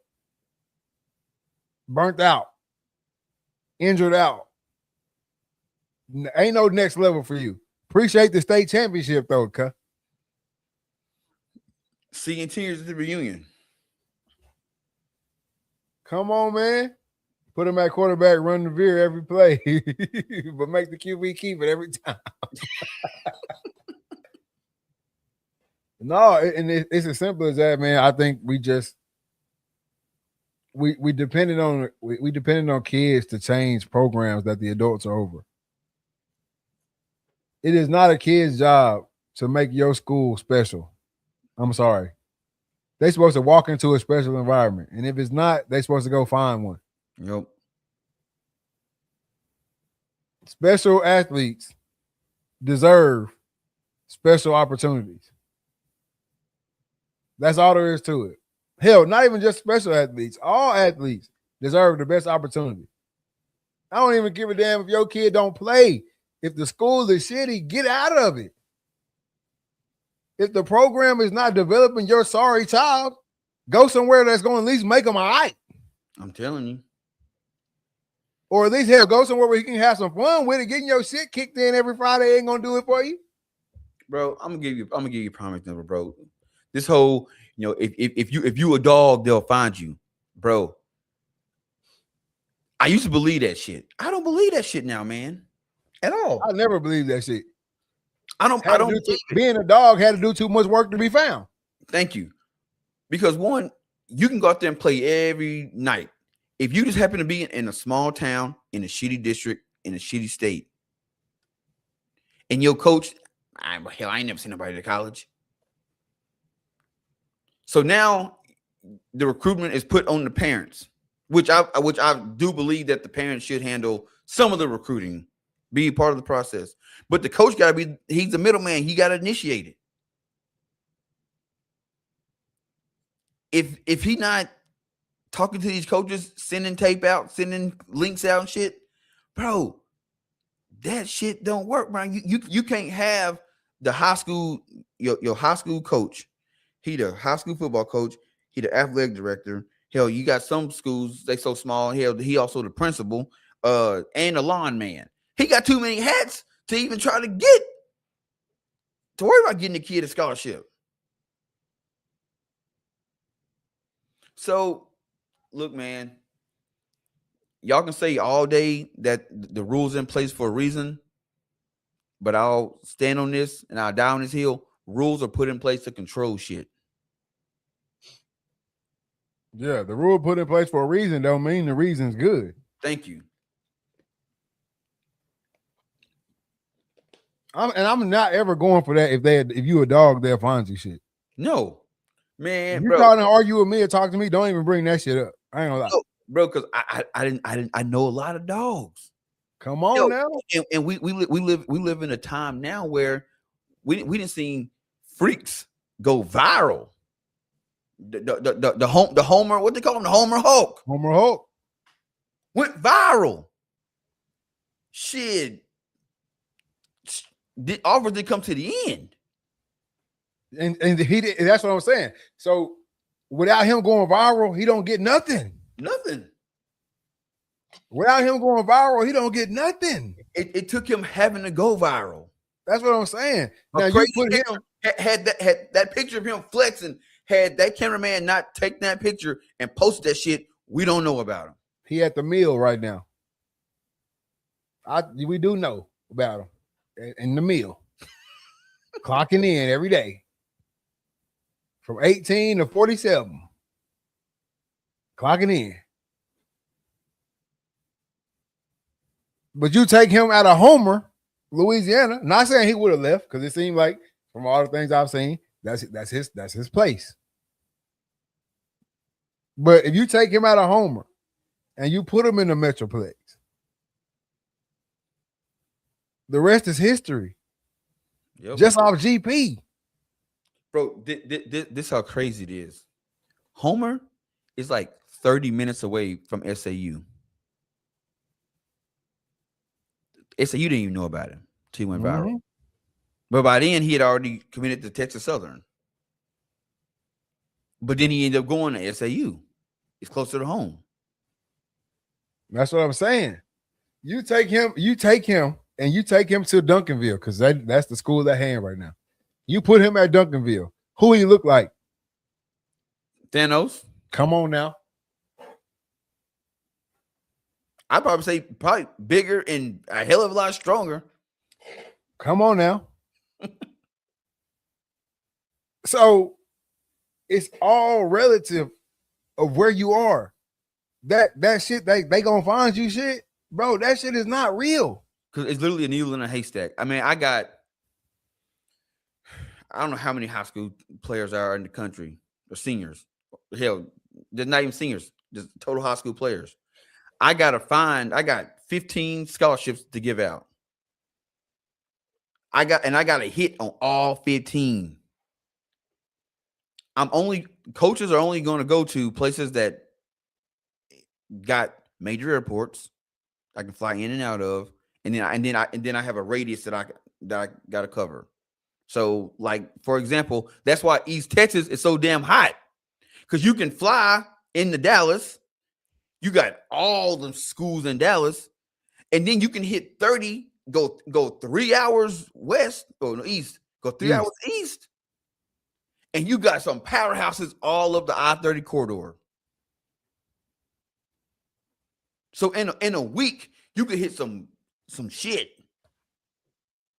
burnt out, injured out. Ain't no next level for you. Appreciate the state championship though, cuh. Seeing tears at the reunion. Come on, man. Put him at quarterback, run the veer every play, but make the QB keep it every time. No, and it's as simple as that, man. I think we depended on kids to change programs that the adults are over. It is not a kid's job to make your school special. I'm sorry. They're supposed to walk into a special environment. And if it's not, they're supposed to go find one. Yep. Special athletes deserve special opportunities. That's all there is to it. Hell, not even just special athletes. All athletes deserve the best opportunity. I don't even give a damn if your kid don't play. If the school is shitty, get out of it. If the program is not developing your sorry child, go somewhere that's going to at least make them all right. I'm telling you. Or at least hell, go somewhere where you can have some fun with it. Getting your shit kicked in every Friday ain't gonna do it for you. Bro, I'm gonna give you a promise number, bro. This whole, if you a dog, they'll find you. Bro. I used to believe that shit. I don't believe that shit now, man. At all. I never believed that shit. I don't being a dog had to do too much work to be found. Thank you. Because one, you can go out there and play every night. If you just happen to be in a small town, in a shitty district, in a shitty state, and your coach, I ain't never seen nobody to college. So now the recruitment is put on the parents, which I do believe that the parents should handle some of the recruiting, be part of the process. But the coach got to be, he's the middleman. He got to initiate it. If he not talking to these coaches, sending tape out, sending links out and shit, bro, that shit don't work, bro. You can't have the high school, your high school coach. He the high school football coach. He the athletic director. Hell, you got some schools, they so small. Hell, he also the principal, and the lawn man. He got too many hats to even try to worry about getting the kid a scholarship. So, look, man, y'all can say all day that the rules in place for a reason, but I'll stand on this and I'll die on this hill. Rules are put in place to control shit. Yeah, the rule put in place for a reason don't mean the reason's good. Thank you. I'm not ever going for that. If you a dog, they'll find you shit. No, man. If you're trying to argue with me or talk to me, don't even bring that shit up. I ain't gonna lie, no, bro. Because I know a lot of dogs. Come on now. And we live in a time now where we didn't see freaks go viral. The Homer, what they call him, the Homer Hulk. Homer Hulk went viral. Shit. The offer did come to the end. And he did, that's what I'm saying. So without him going viral, he don't get nothing. Nothing. Without him going viral, he don't get nothing. It took him having to go viral. That's what I'm saying. Now you put him had that picture of him flexing. Had that cameraman not take that picture and post that shit, we don't know about him. He at the mill right now. We do know about him in the mill, clocking in every day from 18 to 47, clocking in. But you take him out of Homer, Louisiana. Not saying he would have left, because it seemed like from all the things I've seen, that's his place. But if you take him out of Homer and you put him in the Metroplex, the rest is history. Yep. Just off GP. Bro, this how crazy it is. Homer is like 30 minutes away from SAU. SAU didn't even know about him until he went viral. But by then, he had already committed to Texas Southern. But then he ended up going to SAU. It's closer to home. That's what I'm saying. You take him, and you take him to Duncanville, because that's the school at hand right now. You put him at Duncanville. Who he look like? Thanos. Come on now. I'd probably say probably bigger and a hell of a lot stronger. Come on now. So it's all relative of where you are. That shit, they gonna find you shit, bro. That shit is not real. Because it's literally a needle in a haystack. I mean, I don't know how many high school players are in the country, or seniors. Hell, they're not even seniors, just total high school players. I got 15 scholarships to give out. I got a hit on all 15. Coaches are only going to go to places that got major airports I can fly in and out of, and then I have a radius that I got to cover. So, like, for example, that's why East Texas is so damn hot. Because you can fly into Dallas. You got all the schools in Dallas. And then you can hit 30, go 3 hours west or no, east, go 3 hours east. And you got some powerhouses all up the I-30 corridor. So in a week, you could hit some shit.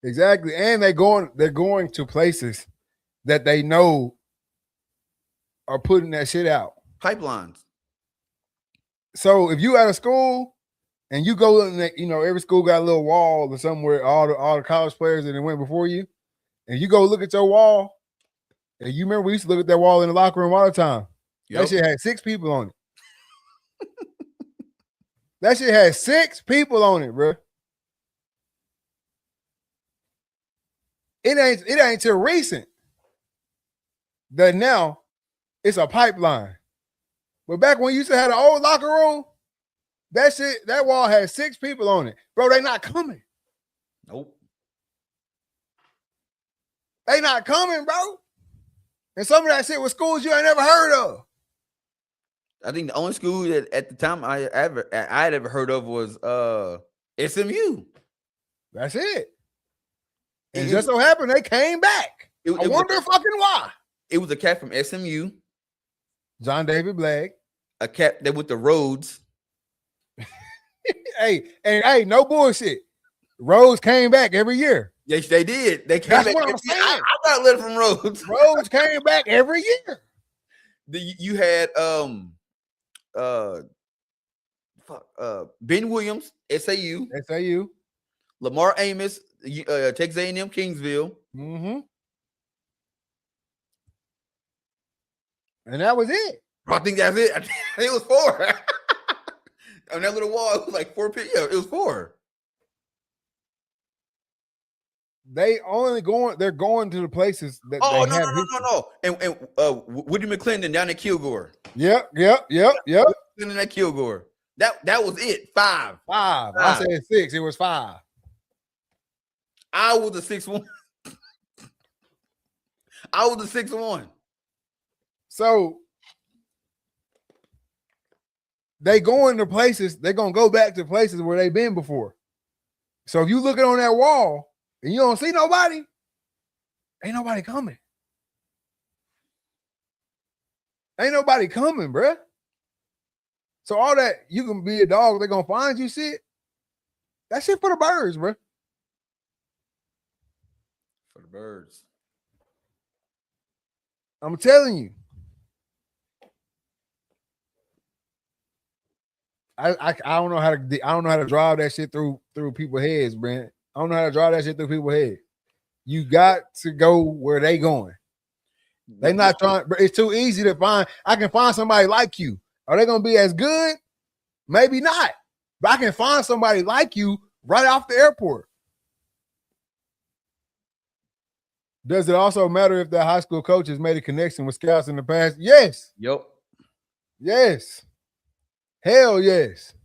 Exactly. And they're going to places that they know are putting that shit out. Pipelines. So if you at a school and you go in, every school got a little wall or somewhere, all the college players that went before you, and you go look at your wall, and you remember we used to look at that wall in the locker room all the time. Yep. That shit had 6 people on it. That shit had 6 people on it, bro. It ain't till recent that now it's a pipeline. But back when you used to have the old locker room, that wall had 6 people on it. Bro, they not coming. Nope. They not coming, bro. And some of that shit was schools you ain't never heard of. I think the only school that at the time I had ever heard of was SMU. That's it. And just so happened they came back. I wonder fucking why. It was a cat from SMU. John David Black. A cat that with the Rhodes. Hey, no bullshit. Rhodes came back every year. Yes, they did. They came back. I got a letter from Rhodes. Rhodes came back every year. You had Ben Williams, SAU. Lamar Amos, Texas A&M Kingsville. Mm-hmm. And that was it. I think that's it. I think it was 4. On that little wall, it was like 4 people. Yeah, it was 4. They're going to the places that no. And Woody McClendon down at Kilgore. Yep. In that Kilgore. That was it. 5. I said 6. It was 5. I was the 6th one. So they going to places, they're going to go back to places where they've been before. So if you looking on that wall and you don't see nobody, ain't nobody coming. Ain't nobody coming, bruh. So all that, you can be a dog, they're going to find you shit. That shit for the birds, bruh. For the birds. I'm telling you. I don't know how to drive that shit through people's heads, Brent. I don't know how to drive that shit through people's heads. You got to go where they going. They not trying. It's too easy to find. I can find somebody like you. Are they gonna be as good? Maybe not. But I can find somebody like you right off the airport. Does it also matter if the high school coach has made a connection with scouts in the past? Yes. Yep. Yes. Hell yes.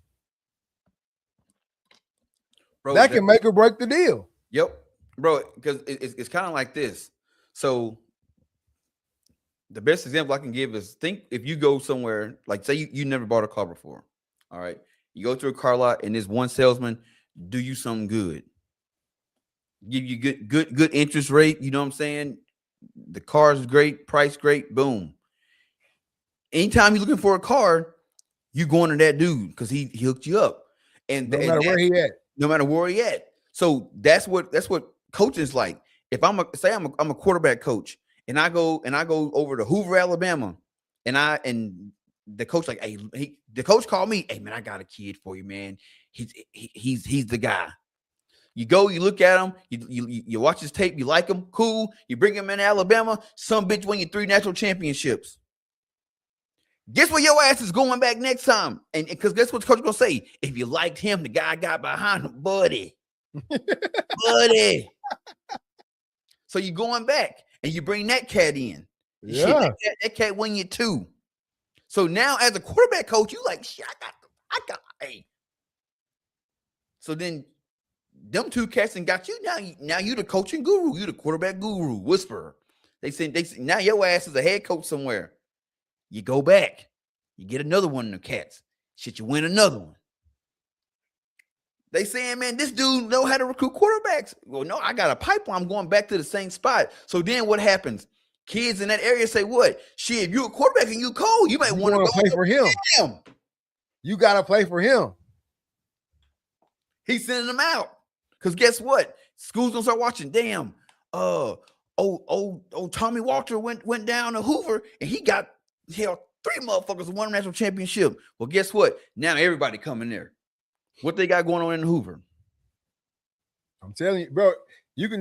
Bro, that can make or break the deal. Yep. Bro, because it's kind of like this. So the best example I can give is think if you go somewhere, like say you never bought a car before. All right. You go to a car lot and this one salesman do you something good. Give you good interest rate. You know what I'm saying? The car is great, price great, boom. Anytime you're looking for a car, you going to that dude because he hooked you up. And no matter where he at. No matter where he at. So that's what coaching is like. If I'm a quarterback coach and I go over to Hoover, Alabama, and the coach like, hey, the coach called me, hey man, I got a kid for you, man. He's the guy. You go, you look at him, you watch his tape, you like him, cool. You bring him in Alabama, some bitch win you 3 national championships. Guess where your ass is going back next time? And because guess what the coach is gonna say? If you liked him, the guy got behind him, buddy. Buddy. So you're going back and you bring that cat in. Yeah. Shit, that cat win you 2. So now as a quarterback coach, you like, shit, I got, hey. So then them two cats and got you now. You the coaching guru, you the quarterback guru, whisperer. They said now your ass is a head coach somewhere. You go back, you get another one of the cats. Shit, you win another one. They saying, man, this dude know how to recruit quarterbacks. Well, no, I got a pipeline. I'm going back to the same spot. So then what happens? Kids in that area say, what? Shit, if you're a quarterback and you cold, you might want to play for him. You got to play for him. He's sending them out. Because guess what? School's going to start watching. Damn. Tommy Walter went down to Hoover and he got, hell, 3 motherfuckers won a national championship. Well, guess what? Now everybody coming there. What they got going on in Hoover? I'm telling you, bro, you can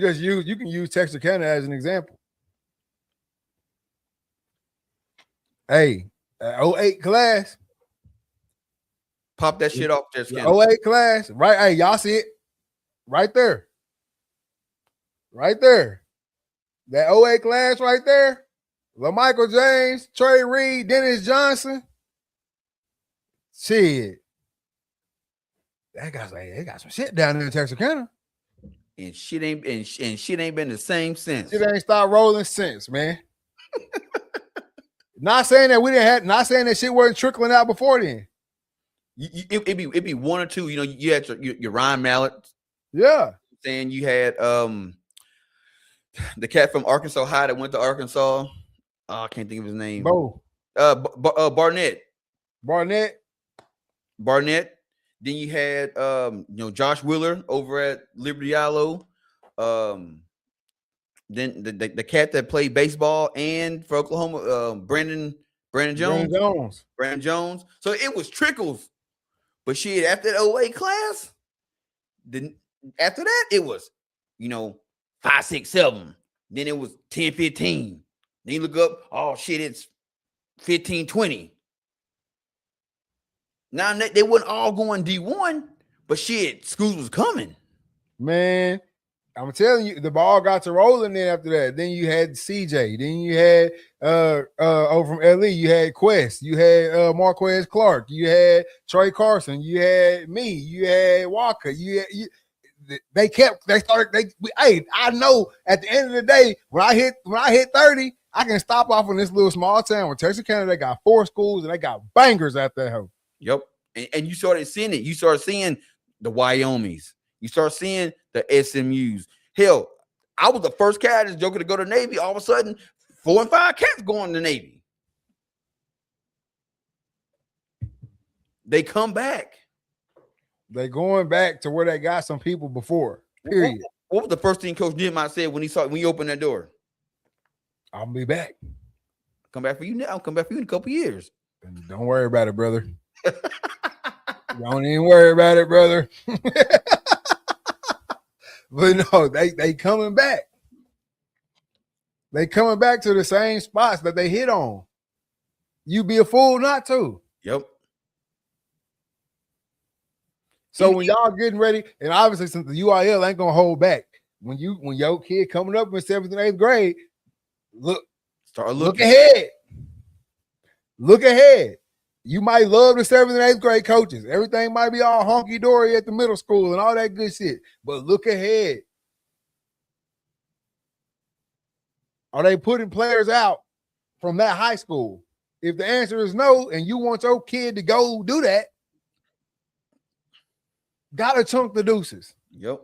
use Texarkana as an example. Hey, 08 class. Pop that shit off, Texarkana. 08 class, right? Hey, y'all see it? Right there. Right there. That 08 class right there. LaMichael James, Trey Reed, Dennis Johnson. Shit. That guy's like, they got some shit down there in Texarkana. And shit ain't been the same since. Shit ain't stopped rolling since, man. Not saying that not saying that shit wasn't trickling out before then. It'd be one or two. You know, you had your Ryan Mallett. Yeah. Saying you had the cat from Arkansas High that went to Arkansas. Oh, I can't think of his name. Barnett. Then you had Josh Wheeler over at Liberty Ilo. Then the cat that played baseball and for Oklahoma, Brandon Jones. So it was trickles. But shit, after that 08 class, then after that, it was, 5, 6, 7. Then it was 10, 15. Then you look up, oh shit, it's 15, 20. Now they weren't all going D1, but shit, schools was coming. Man, I'm telling you, the ball got to rolling then after that. Then you had CJ. Then you had over from LE, you had Quest. You had Marquez Clark. You had Trey Carson. You had me. You had Walker. I know at the end of the day, when I hit 30, I can stop off in this little small town with Texarkana. They got 4 schools and they got bangers at that hoe. Yep. And you started seeing it. You started seeing the Wyomings. You start seeing the SMUs. Hell, I was the first cat that's joking to go to Navy. All of a sudden, 4 and 5 cats going to Navy. They come back. They going back to where they got some people before. Period. What was the first thing Coach Nehemiah said when he opened that door? I'll be back. Come back for you now. I'll come back for you in a couple years. Don't worry about it, brother. Don't even worry about it, brother. But no, they coming back. They coming back to the same spots that they hit on. You be a fool not to. Yep. So when y'all getting ready, and obviously since the UIL ain't gonna hold back, when your kid coming up in 7th and 8th grade, look ahead. Look ahead. You might love the 7th and 8th grade coaches. Everything might be all honky-dory at the middle school and all that good shit. But look ahead. Are they putting players out from that high school? If the answer is no, and you want your kid to go do that, gotta chunk the deuces. Yep.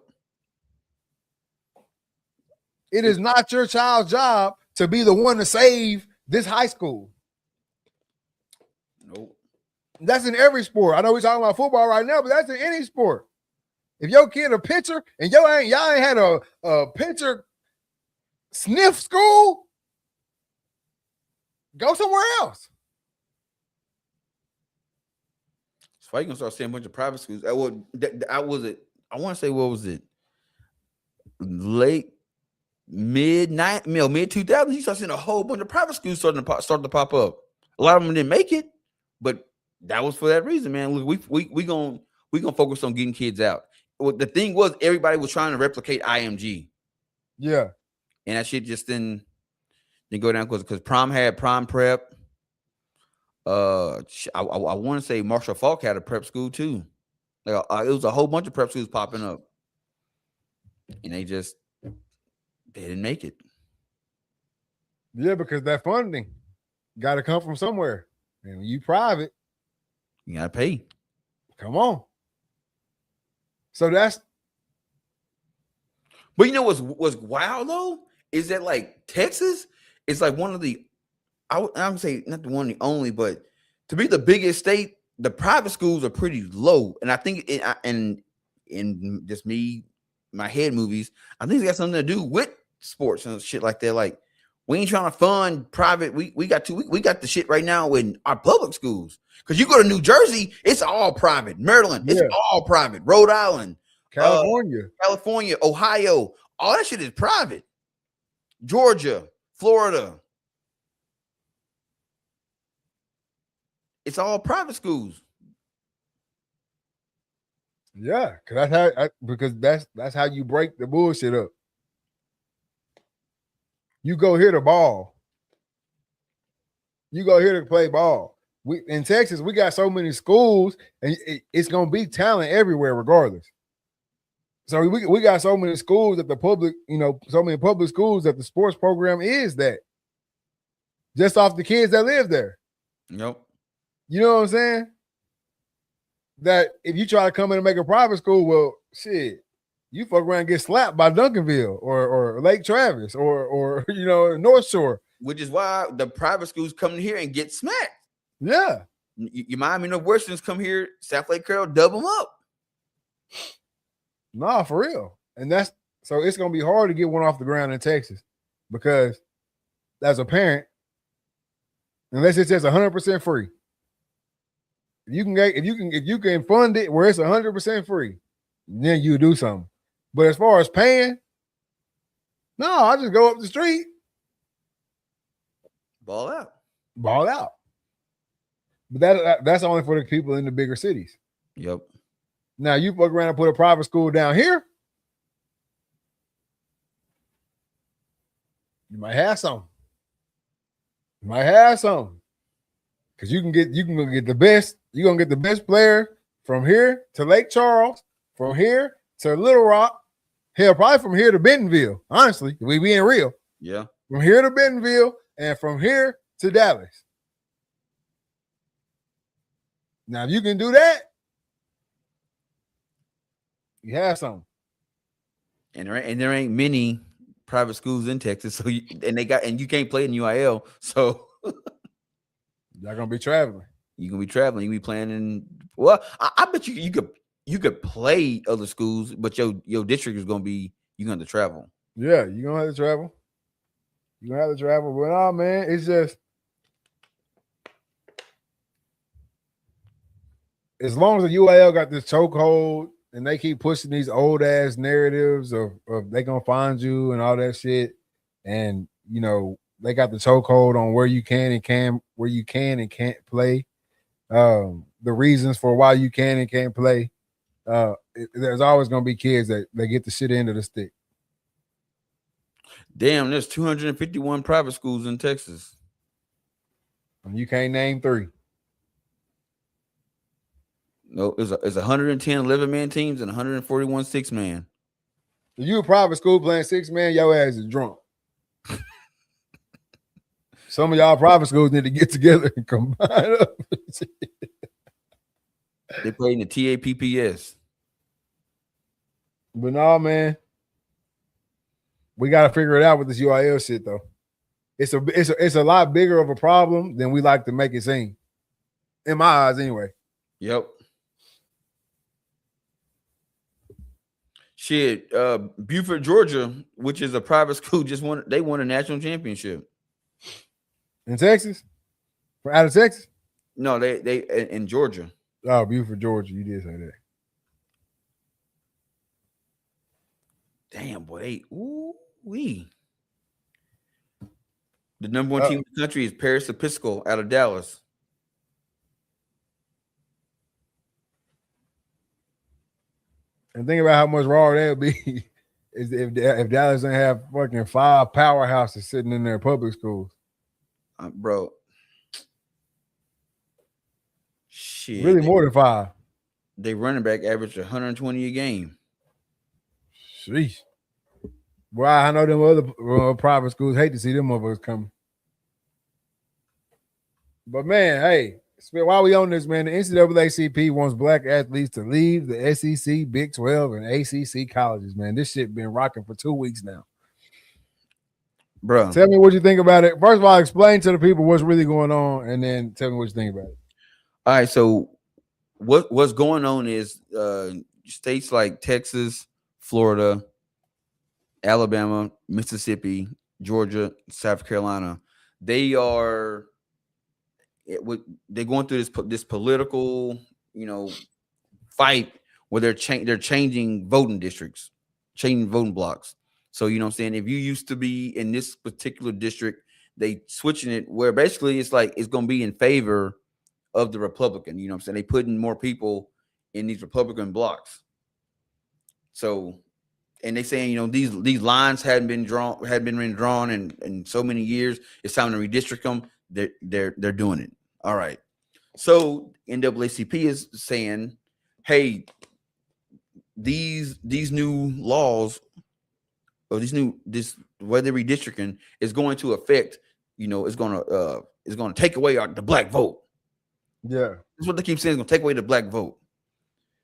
It is not your child's job to be the one to save this high school. Nope. That's in every sport. I know we're talking about football right now, but that's in any sport. If your kid a pitcher and y'all ain't had a pitcher sniff school, go somewhere else. So you're gonna start seeing a bunch of private schools. I want to say, what was it? Mid 2000s, you start seeing a whole bunch of private schools starting to pop up. A lot of them didn't make it, but that was for that reason, man. Look, we gonna focus on getting kids out. Well, the thing was, everybody was trying to replicate IMG. Yeah, and that shit just didn't go down because Prom had Prom Prep. I want to say Marshall Falk had a prep school too. Like, it was a whole bunch of prep schools popping up. and they didn't make it. Yeah, because that funding got to come from somewhere, and when you private, You gotta pay. come on. So that's. But you know what's wild though is that like Texas is like one of the I'm say not the one the only, but to be the biggest state, the private schools are pretty low, and I think and in just me, my head movies, I think it's got something to do with sports and shit like that. Like we ain't trying to fund private. We got the shit right now in our public schools. Because you go to New Jersey, it's all private. Maryland, it's all private. Rhode Island, California, Ohio, all that shit is private. Georgia, Florida. It's all private schools. Yeah, because that's how you break the bullshit up. You go here to ball. You go here to play ball. We in Texas, we got so many schools, and it's gonna be talent everywhere, regardless. So we got so many schools that the public, so many public schools that the sports program is that just off the kids that live there. Nope. You know what I'm saying? That if you try to come in and make a private school, well, shit, you fuck around and get slapped by Duncanville or Lake Travis or North Shore. Which is why the private schools come here and get smacked. Yeah. You Miami Northwesterns come here, South Lake Carroll, dub them up. Nah, for real. And so it's gonna be hard to get one off the ground in Texas because as a parent, unless it says 100% free, if you can fund it where it's 100% free, then you do something. But as far as paying, no, I just go up the street, ball out. But that's only for the people in the bigger cities. Yep. Now you fuck around and put a private school down here, you might have some. Because you can get the best. You're gonna get the best player from here to Lake Charles, from here to Little Rock, hell, probably from here to Bentonville. Honestly, if we being real. Yeah. From here to Bentonville and from here to Dallas. Now, if you can do that, you have something. And there ain't many private schools in Texas, so you can't play in UIL, so y'all gonna be traveling. You're gonna be traveling. You be playing in. Well, I bet you could play other schools, but your district is gonna be you're gonna have to travel. Yeah, you're gonna have to travel. But nah, man, it's just as long as the UIL got this chokehold and they keep pushing these old ass narratives of they gonna find you and all that shit, and they got the chokehold on where you can and can't play. The reasons for why you can and can't play. There's always gonna be kids that get the shit end of the stick. Damn, there's 251 private schools in Texas. And you can't name 3. No, it's 110 11-man teams and 141 6-man. If you a private school playing 6-man, your ass is drunk. Some of y'all private schools need to get together and combine up. They play in the TAPPS. But no, man. We got to figure it out with this UIL shit, though. It's a lot bigger of a problem than we like to make it seem. In my eyes, anyway. Yep. Shit, Beaufort, Georgia, which is a private school, they won a national championship. In Texas? Out of Texas? No, they in Georgia. Oh, Beaufort, Georgia. You did say that. Damn, boy. The number one team in the country is Paris Episcopal out of Dallas. And think about how much raw that would be if Dallas didn't have fucking 5 powerhouses sitting in their public schools. Bro. Shit. Really more than 5. They running back averaged 120 a game. Sheesh. Well, I know them other private schools hate to see them motherfuckers coming. But man, hey, while we on this, man, the NCAACP wants black athletes to leave the SEC, Big 12, and ACC colleges. Man, this shit been rocking for 2 weeks now. Bro, tell me what you think about it. First of all, explain to the people what's really going on, and then tell me what you think about it. All right, so what's going on is states like Texas, Florida, Alabama, Mississippi, Georgia, South Carolina, they're going through this political, fight where they're changing voting districts, changing voting blocks. So you know what I'm saying, if you used to be in this particular district, they switching it where basically it's like it's going to be in favor of the Republican. You know what I'm saying? They putting more people in these Republican blocks. So, and they saying, these lines hadn't been drawn in so many years. It's time to redistrict them. They're doing it. All right. So NAACP is saying, hey, these new laws or this where they're redistricting is going to affect, it's going to take away the black vote. Yeah. That's what they keep saying. It's going to take away the black vote.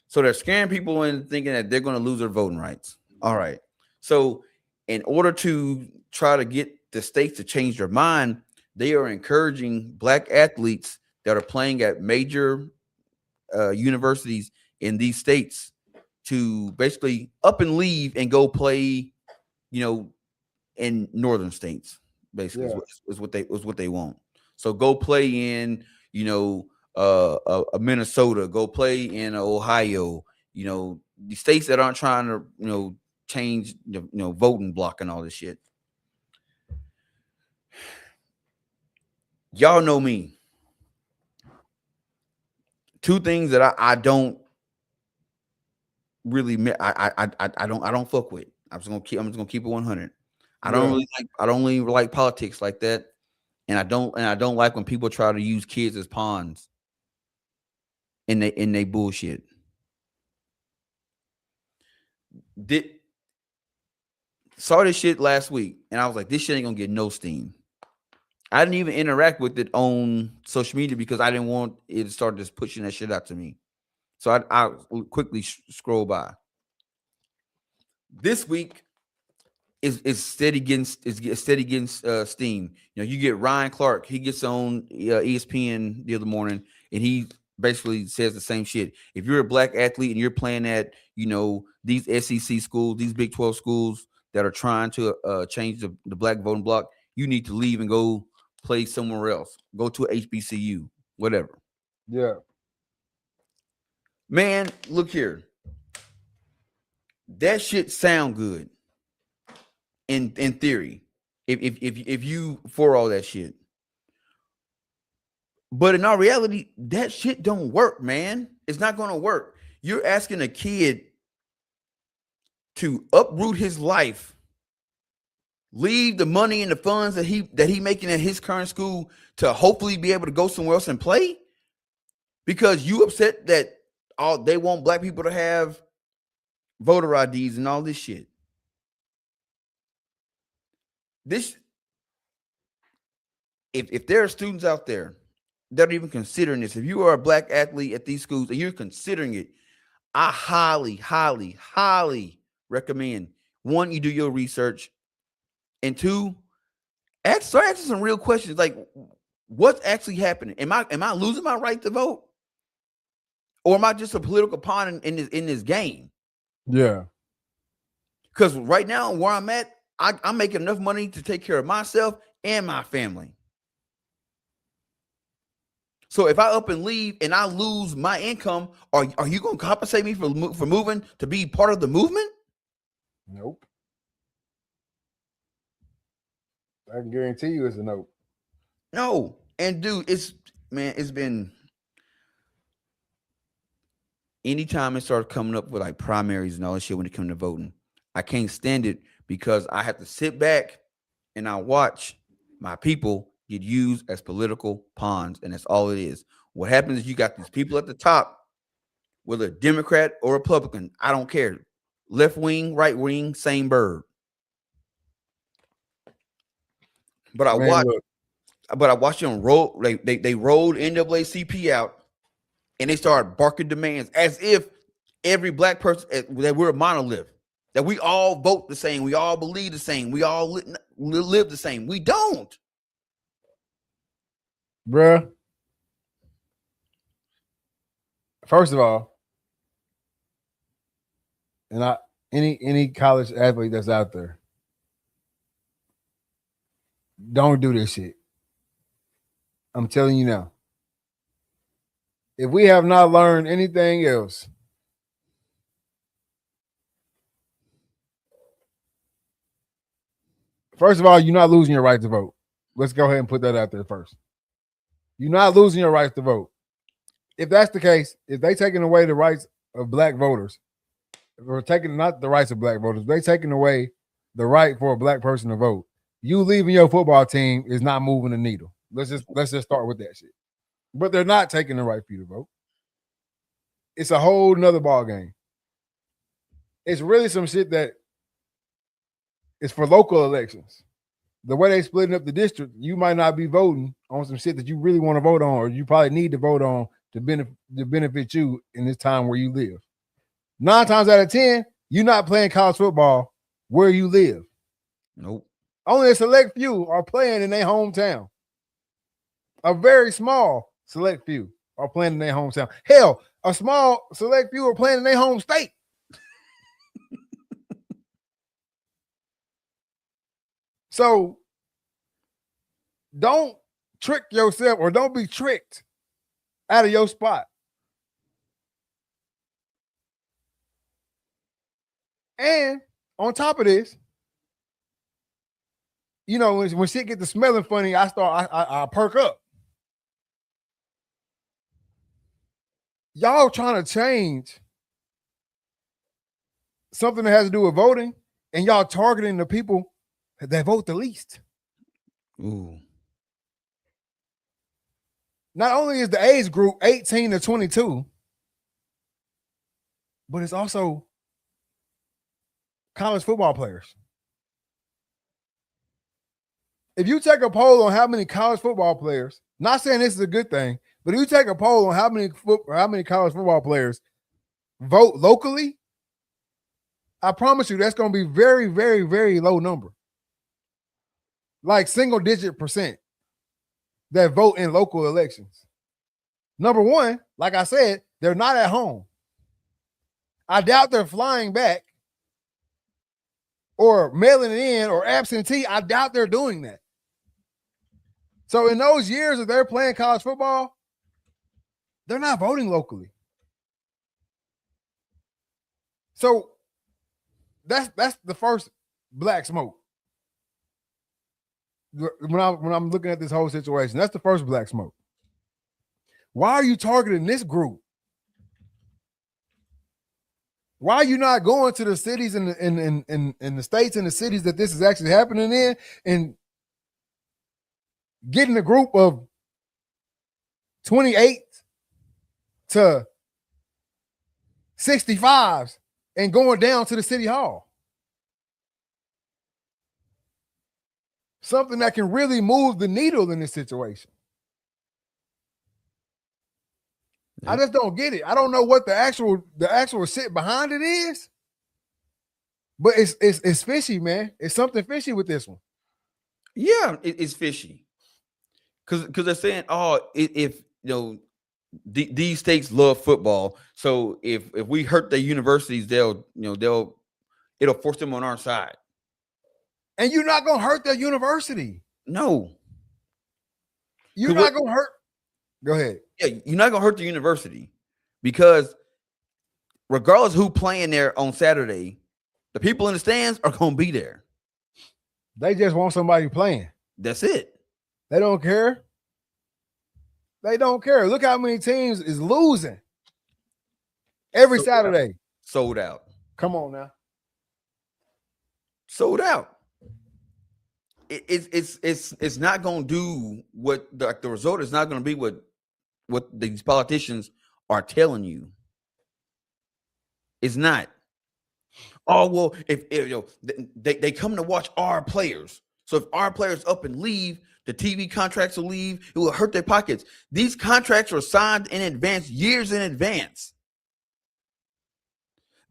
So they're scaring people into thinking that they're going to lose their voting rights. All right. So in order to try to get the states to change their mind, they are encouraging black athletes that are playing at major universities in these states to basically up and leave and go play, in northern states. Basically, is what they want. So go play in, Minnesota, go play in Ohio, the states that aren't trying to, change the, voting block and all this shit. Y'all know me. Two things that I don't really, I don't fuck with. I'm just gonna keep it 100. I don't really like politics like that. And I don't like when people try to use kids as pawns in they bullshit. Saw this shit last week, and I was like, this shit ain't gonna get no steam. I didn't even interact with it on social media because I didn't want it to start just pushing that shit out to me. So I quickly scroll by. This week is steady getting steam. You get Ryan Clark. He gets on ESPN the other morning, and he basically says the same shit. If you're a black athlete and you're playing at these SEC schools, these Big 12 schools that are trying to change the black voting block, you need to leave and go play somewhere else. Go to HBCU, whatever. Yeah. Man, look here. That shit sound good in theory. If you for all that shit. But in our reality, that shit don't work, man. It's not going to work. You're asking a kid to uproot his life, leave the money and the funds that he making at his current school to hopefully be able to go somewhere else and play because you upset that they want black people to have voter IDs and all this shit. If there are students out there that are even considering this, if you are a black athlete at these schools and you're considering it, I highly, highly, highly recommend, one, you do your research, and two, start asking some real questions like, what's actually happening? Am I losing my right to vote, or am I just a political pawn in this game? Yeah. Because right now, where I'm at, I'm making enough money to take care of myself and my family. So if I up and leave and I lose my income, are you going to compensate me for moving to be part of the movement? Nope. I can guarantee you it's a nope. No. And dude, it's been anytime it starts coming up with like primaries and all that shit when it comes to voting, I can't stand it because I have to sit back and I watch my people get used as political pawns, and that's all it is. What happens is you got these people at the top, whether a Democrat or Republican, I don't care. Left wing, right wing, same bird. But I Man, watched, look, them roll. They rolled NAACP out, and they started barking demands as if every black person that we're a monolith, that we all vote the same, we all believe the same, we all live the same. We don't, bruh. First of all, and any college athlete that's out there, don't do this shit. I'm telling you now. If we have not learned anything else, first of all, you're not losing your right to vote. Let's go ahead and put that out there first. You're not losing your rights to vote. If that's the case, if they taking away the rights of black voters, or taking not the rights of black voters, they taking away the right for a black person to vote. You leaving your football team is not moving the needle. Let's just start with that shit. But they're not taking the right for you to vote. It's a whole nother ball game. It's really some shit that is for local elections. The way they splitting up the district, you might not be voting on some shit that you really want to vote on, or you probably need to vote on to benefit you in this time where you live. 9 times out of 10, you're not playing college football where you live. Nope. Only a select few are playing in their hometown. A very small select few are playing in their hometown. Hell, a small select few are playing in their home state. So don't trick yourself, or don't be tricked out of your spot. And on top of this, you know, when shit get to smelling funny, I perk up. Y'all trying to change something that has to do with voting, and y'all targeting the people that vote the least. Ooh. Not only is the age group 18 to 22, but it's also college football players. If you take a poll on how many college football players, not saying this is a good thing, but if you take a poll on how many college football players vote locally, I promise you that's going to be very, very, very low number. Like single-digit percent that vote in local elections. Number one, like I said, they're not at home. I doubt they're flying back or mailing it in or absentee. I doubt they're doing that. So in those years that they're playing college football, they're not voting locally. So that's the first black smoke. When I'm looking at this whole situation, that's the first black smoke. Why are you targeting this group? Why are you not going to the cities and the states and the cities that this is actually happening in, and getting a group of 28 to 65s and going down to the city hall? Something that can really move the needle in this situation. Yep. I just don't get it. I don't know what the actual shit behind it is, but it's fishy, man. It's something fishy with this one. Yeah, it's fishy. Because they're saying, oh, if you know, these states love football, so if we hurt their universities, it'll force them on our side. And you're not gonna hurt their university. No, you're not gonna hurt. Go ahead. Yeah, you're not gonna hurt the university, because regardless who playing there on Saturday, the people in the stands are gonna be there. They just want somebody playing. That's it. They don't care. They don't care. Look how many teams is losing every Saturday. Sold out. Come on now. Sold out. It's not going to do what the result is not going to be what these politicians are telling you. It's not. Oh well, if they come to watch our players, So if our players up and leave, the TV contracts will leave. It will hurt their pockets. These contracts are signed in advance, years in advance.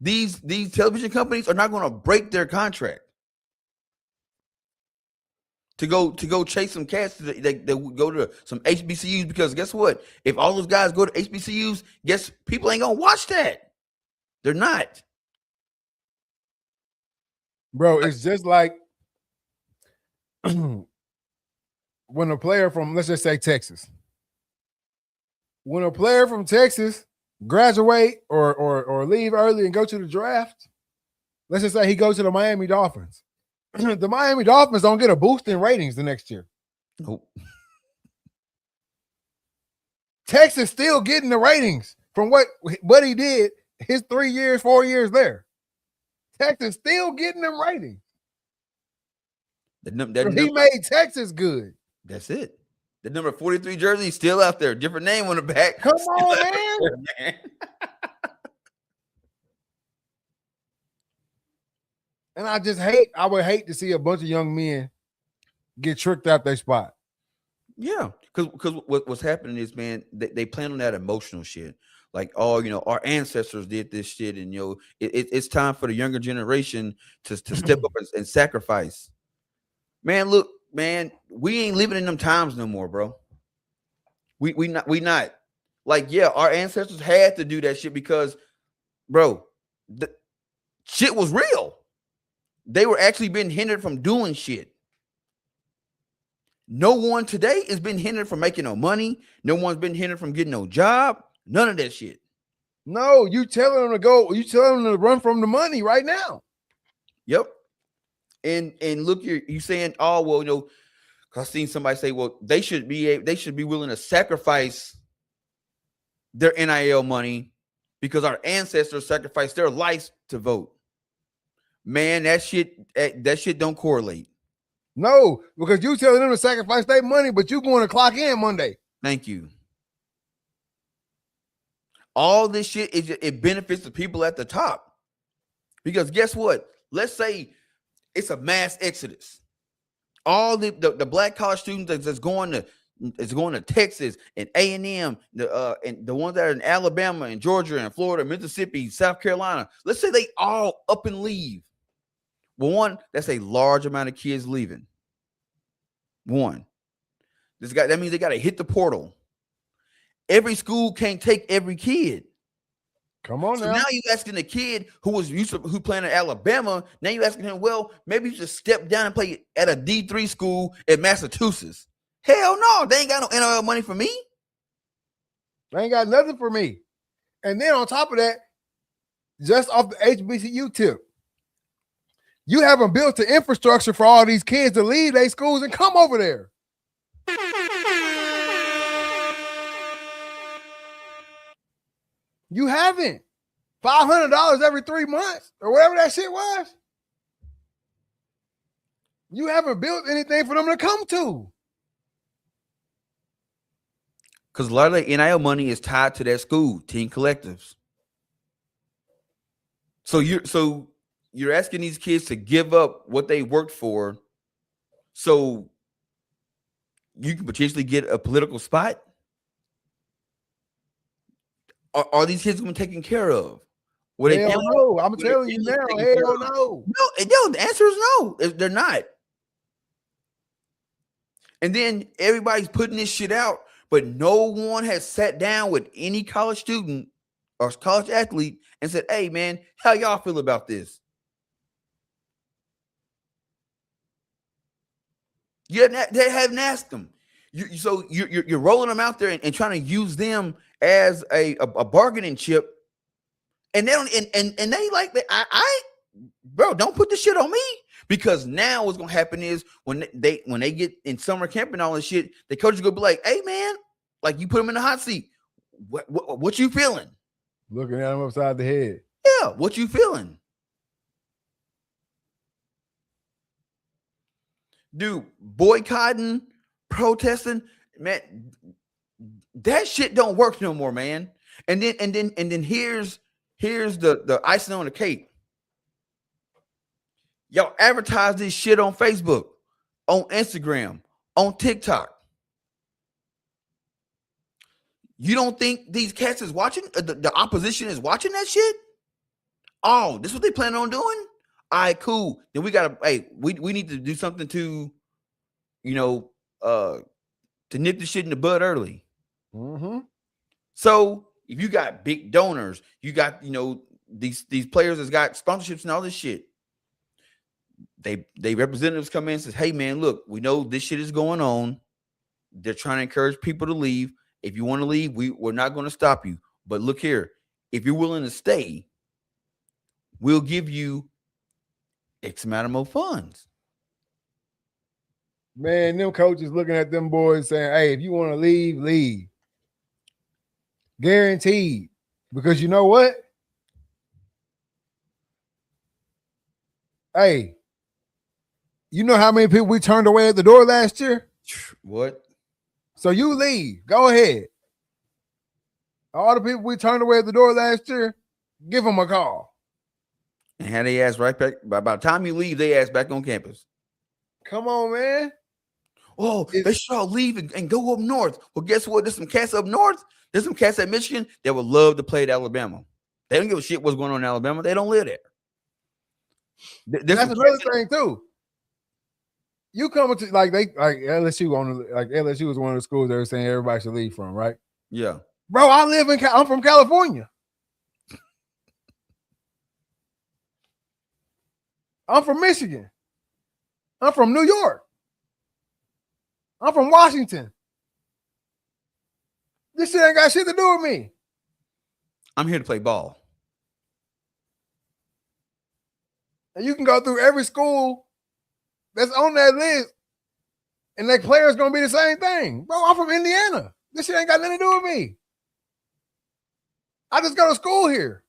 These television companies are not going to break their contract to go chase some cats that go to some HBCUs, because guess what? If all those guys go to HBCUs, guess people ain't gonna watch that. They're not. Bro, it's just like when a player from, let's just say, Texas, when a player from Texas graduate or leave early and go to the draft, let's just say he goes to the Miami Dolphins. The Miami Dolphins don't get a boost in ratings the next year. Nope. Texas still getting the ratings from what he did his 3 years, 4 years there. Texas still getting them ratings. He made Texas good. That's it. The number 43 jersey is still out there. Different name on the back. Come on, man. And I would hate to see a bunch of young men get tricked out their spot. Yeah, because what's happening is, man, they plan on that emotional shit. Like, oh, our ancestors did this shit, and it's time for the younger generation to step up and sacrifice. Man, look, man, we ain't living in them times no more, bro. We not. Like, yeah, our ancestors had to do that shit because, bro, the shit was real. They were actually being hindered from doing shit. No one today has been hindered from making no money. No one's been hindered from getting no job. None of that shit. No, you telling them to go. You telling them to run from the money right now. Yep. And look, you saying, oh, well, because I've seen somebody say, well, they should be willing to sacrifice their NIL money because our ancestors sacrificed their lives to vote. Man, that shit don't correlate. No, because you telling them to sacrifice their money, but you going to clock in Monday. Thank you. All this shit it benefits the people at the top. Because guess what? Let's say it's a mass exodus. All the black college students that's going to Texas and A&M, and the ones that are in Alabama and Georgia and Florida, Mississippi, South Carolina. Let's say they all up and leave. Well, one, that's a large amount of kids leaving. One. That means they got to hit the portal. Every school can't take every kid. Come on now. Now you asking the kid who playing in Alabama, now you asking him, well, maybe you should step down and play at a D3 school in Massachusetts. Hell no, they ain't got no NIL money for me. They ain't got nothing for me. And then on top of that, just off the HBCU tip, you haven't built the infrastructure for all these kids to leave their schools and come over there. You haven't. $500 every 3 months or whatever that shit was. You haven't built anything for them to come to. Because a lot of the NIL money is tied to that school, team collectives. So you're asking these kids to give up what they worked for so you can potentially get a political spot? Are these kids going to be taken care of? Hell no. I'm telling you now, hell no. No, the answer is no. They're not. And then everybody's putting this shit out, but no one has sat down with any college student or college athlete and said, hey, man, how y'all feel about this? They haven't asked them. So you're rolling them out there and trying to use them as a bargaining chip, and they don't and they like that. Bro, don't put this shit on me, because now what's gonna happen is when they get in summer camp and all this shit, the coach is gonna be like, hey man, like you put them in the hot seat. What you feeling? Looking at them upside the head. Yeah, what you feeling? Dude, boycotting, protesting, man, that shit don't work no more, man. And then here's the icing on the cake. Y'all advertise this shit on Facebook. on Instagram, on TikTok. You don't think these cats is watching? The opposition is watching that shit? Oh, this is what they plan on doing? All right, cool. Then we gotta. Hey, we need to do something to, to nip the shit in the bud early. Mm-hmm. So if you got big donors, you got these players that's got sponsorships and all this shit. They representatives come in and says, "Hey man, look, we know this shit is going on. They're trying to encourage people to leave. If you want to leave, we're not going to stop you. But look here, if you're willing to stay, we'll give you X amount of more funds." Man, them coaches looking at them boys saying, "Hey, if you want to leave, leave. Guaranteed." Because you know what? Hey, you know how many people we turned away at the door last year? What? So you leave. Go ahead. All the people we turned away at the door last year, give them a call. And had they ass right back. By the time you leave, they ass back on campus. Come on, man. Oh, they should all leave and go up north. Well, guess what? There's some cats up north. There's some cats at Michigan that would love to play at Alabama. They don't give a shit what's going on in Alabama. They don't live there. That's another thing too. You come to like LSU LSU was one of the schools they were saying everybody should leave from, right? Yeah, bro. I'm from California. I'm from Michigan. I'm from New York. I'm from Washington. This shit ain't got shit to do with me. I'm here to play ball. And you can go through every school that's on that list, and that player's gonna be the same thing. Bro, I'm from Indiana. This shit ain't got nothing to do with me. I just go to school here.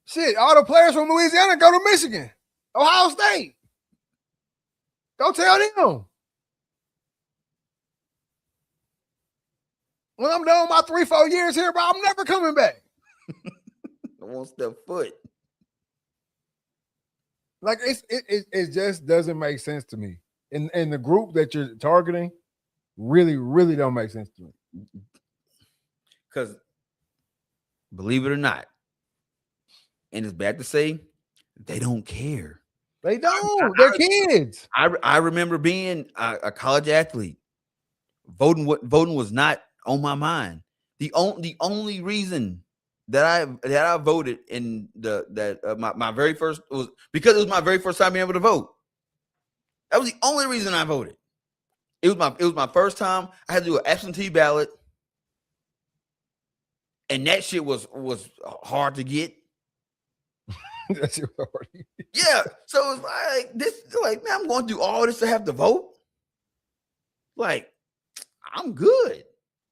Shit, all the players from Louisiana go to Michigan, Ohio State. Go tell them. When I'm done my 3-4 years here, bro, I'm never coming back. I won't step foot. Like it just doesn't make sense to me. And the group that you're targeting really, really don't make sense to me. Because believe it or not, and it's bad to say, they don't care. They don't. They're kids. I remember being a college athlete. Voting was not on my mind. The only reason that I voted in my very first was because it was my very first time being able to vote. That was the only reason I voted. It was my first time. I had to do an absentee ballot, and that shit was hard to get. Yeah, so it's like this. Like, man, I'm going through all this to have to vote. Like, I'm good.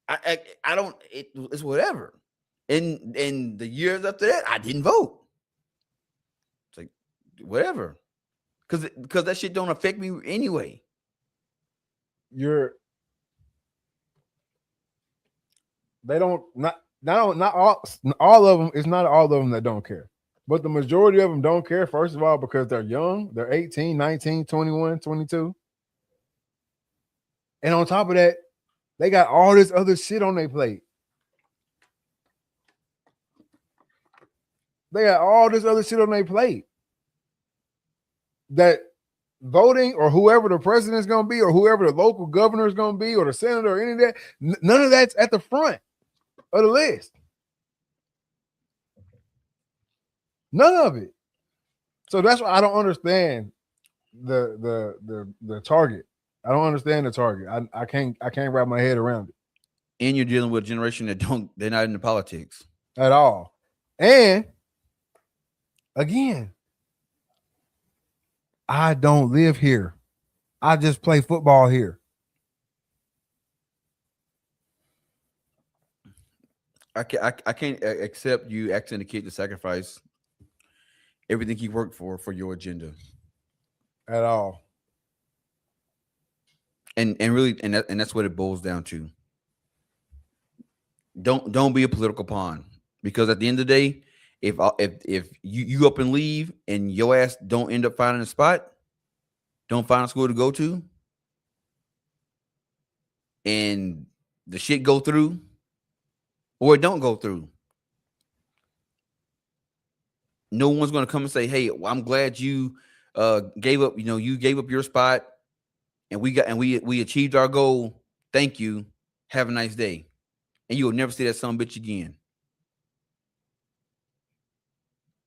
I don't. It's whatever. And the years after that, I didn't vote. It's like whatever, because that shit don't affect me anyway. They don't not all of them. It's not all of them that don't care. But the majority of them don't care, first of all, because they're young. They're 18, 19, 21, 22. And on top of that, they got all this other shit on their plate. They got all this other shit on their plate. That voting or whoever the president is going to be or whoever the local governor is going to be or the senator or any of that, none of that's at the front of the list. None of it. So that's why I don't understand the target. I don't understand the target. I can't wrap my head around it. And you're dealing with a generation they're not into politics at all. And again, I don't live here. I just play football here. I can't accept you asking the kid to sacrifice everything he worked for your agenda at all. And really, and that's what it boils down to. Don't be a political pawn, because at the end of the day, if you up and leave and your ass don't end up finding a spot, don't find a school to go to, and the shit go through or it don't go through, no one's gonna come and say, "Hey, I'm glad you gave up. You gave up your spot, and we achieved our goal. Thank you. Have a nice day." And you will never see that son of a bitch again.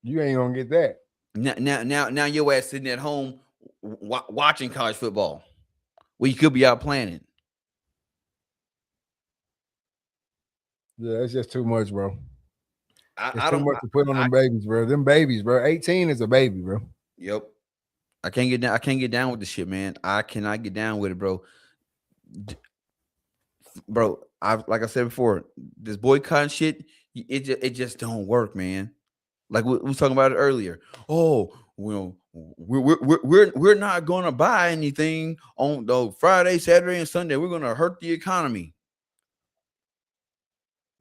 You ain't gonna get that. Now your ass sitting at home watching college football. Well, you could be out playing it. Yeah, it's just too much, bro. It's too don't. much to put on them babies, bro. Them babies, bro. 18 is a baby, bro. Yep. I can't get down. I can't get down with this shit, man. I cannot get down with it, bro. Bro, like I said before, this boycott shit, it just don't work, man. Like we was talking about it earlier. Oh, well, we're not gonna buy anything on the Friday, Saturday, and Sunday. We're gonna hurt the economy.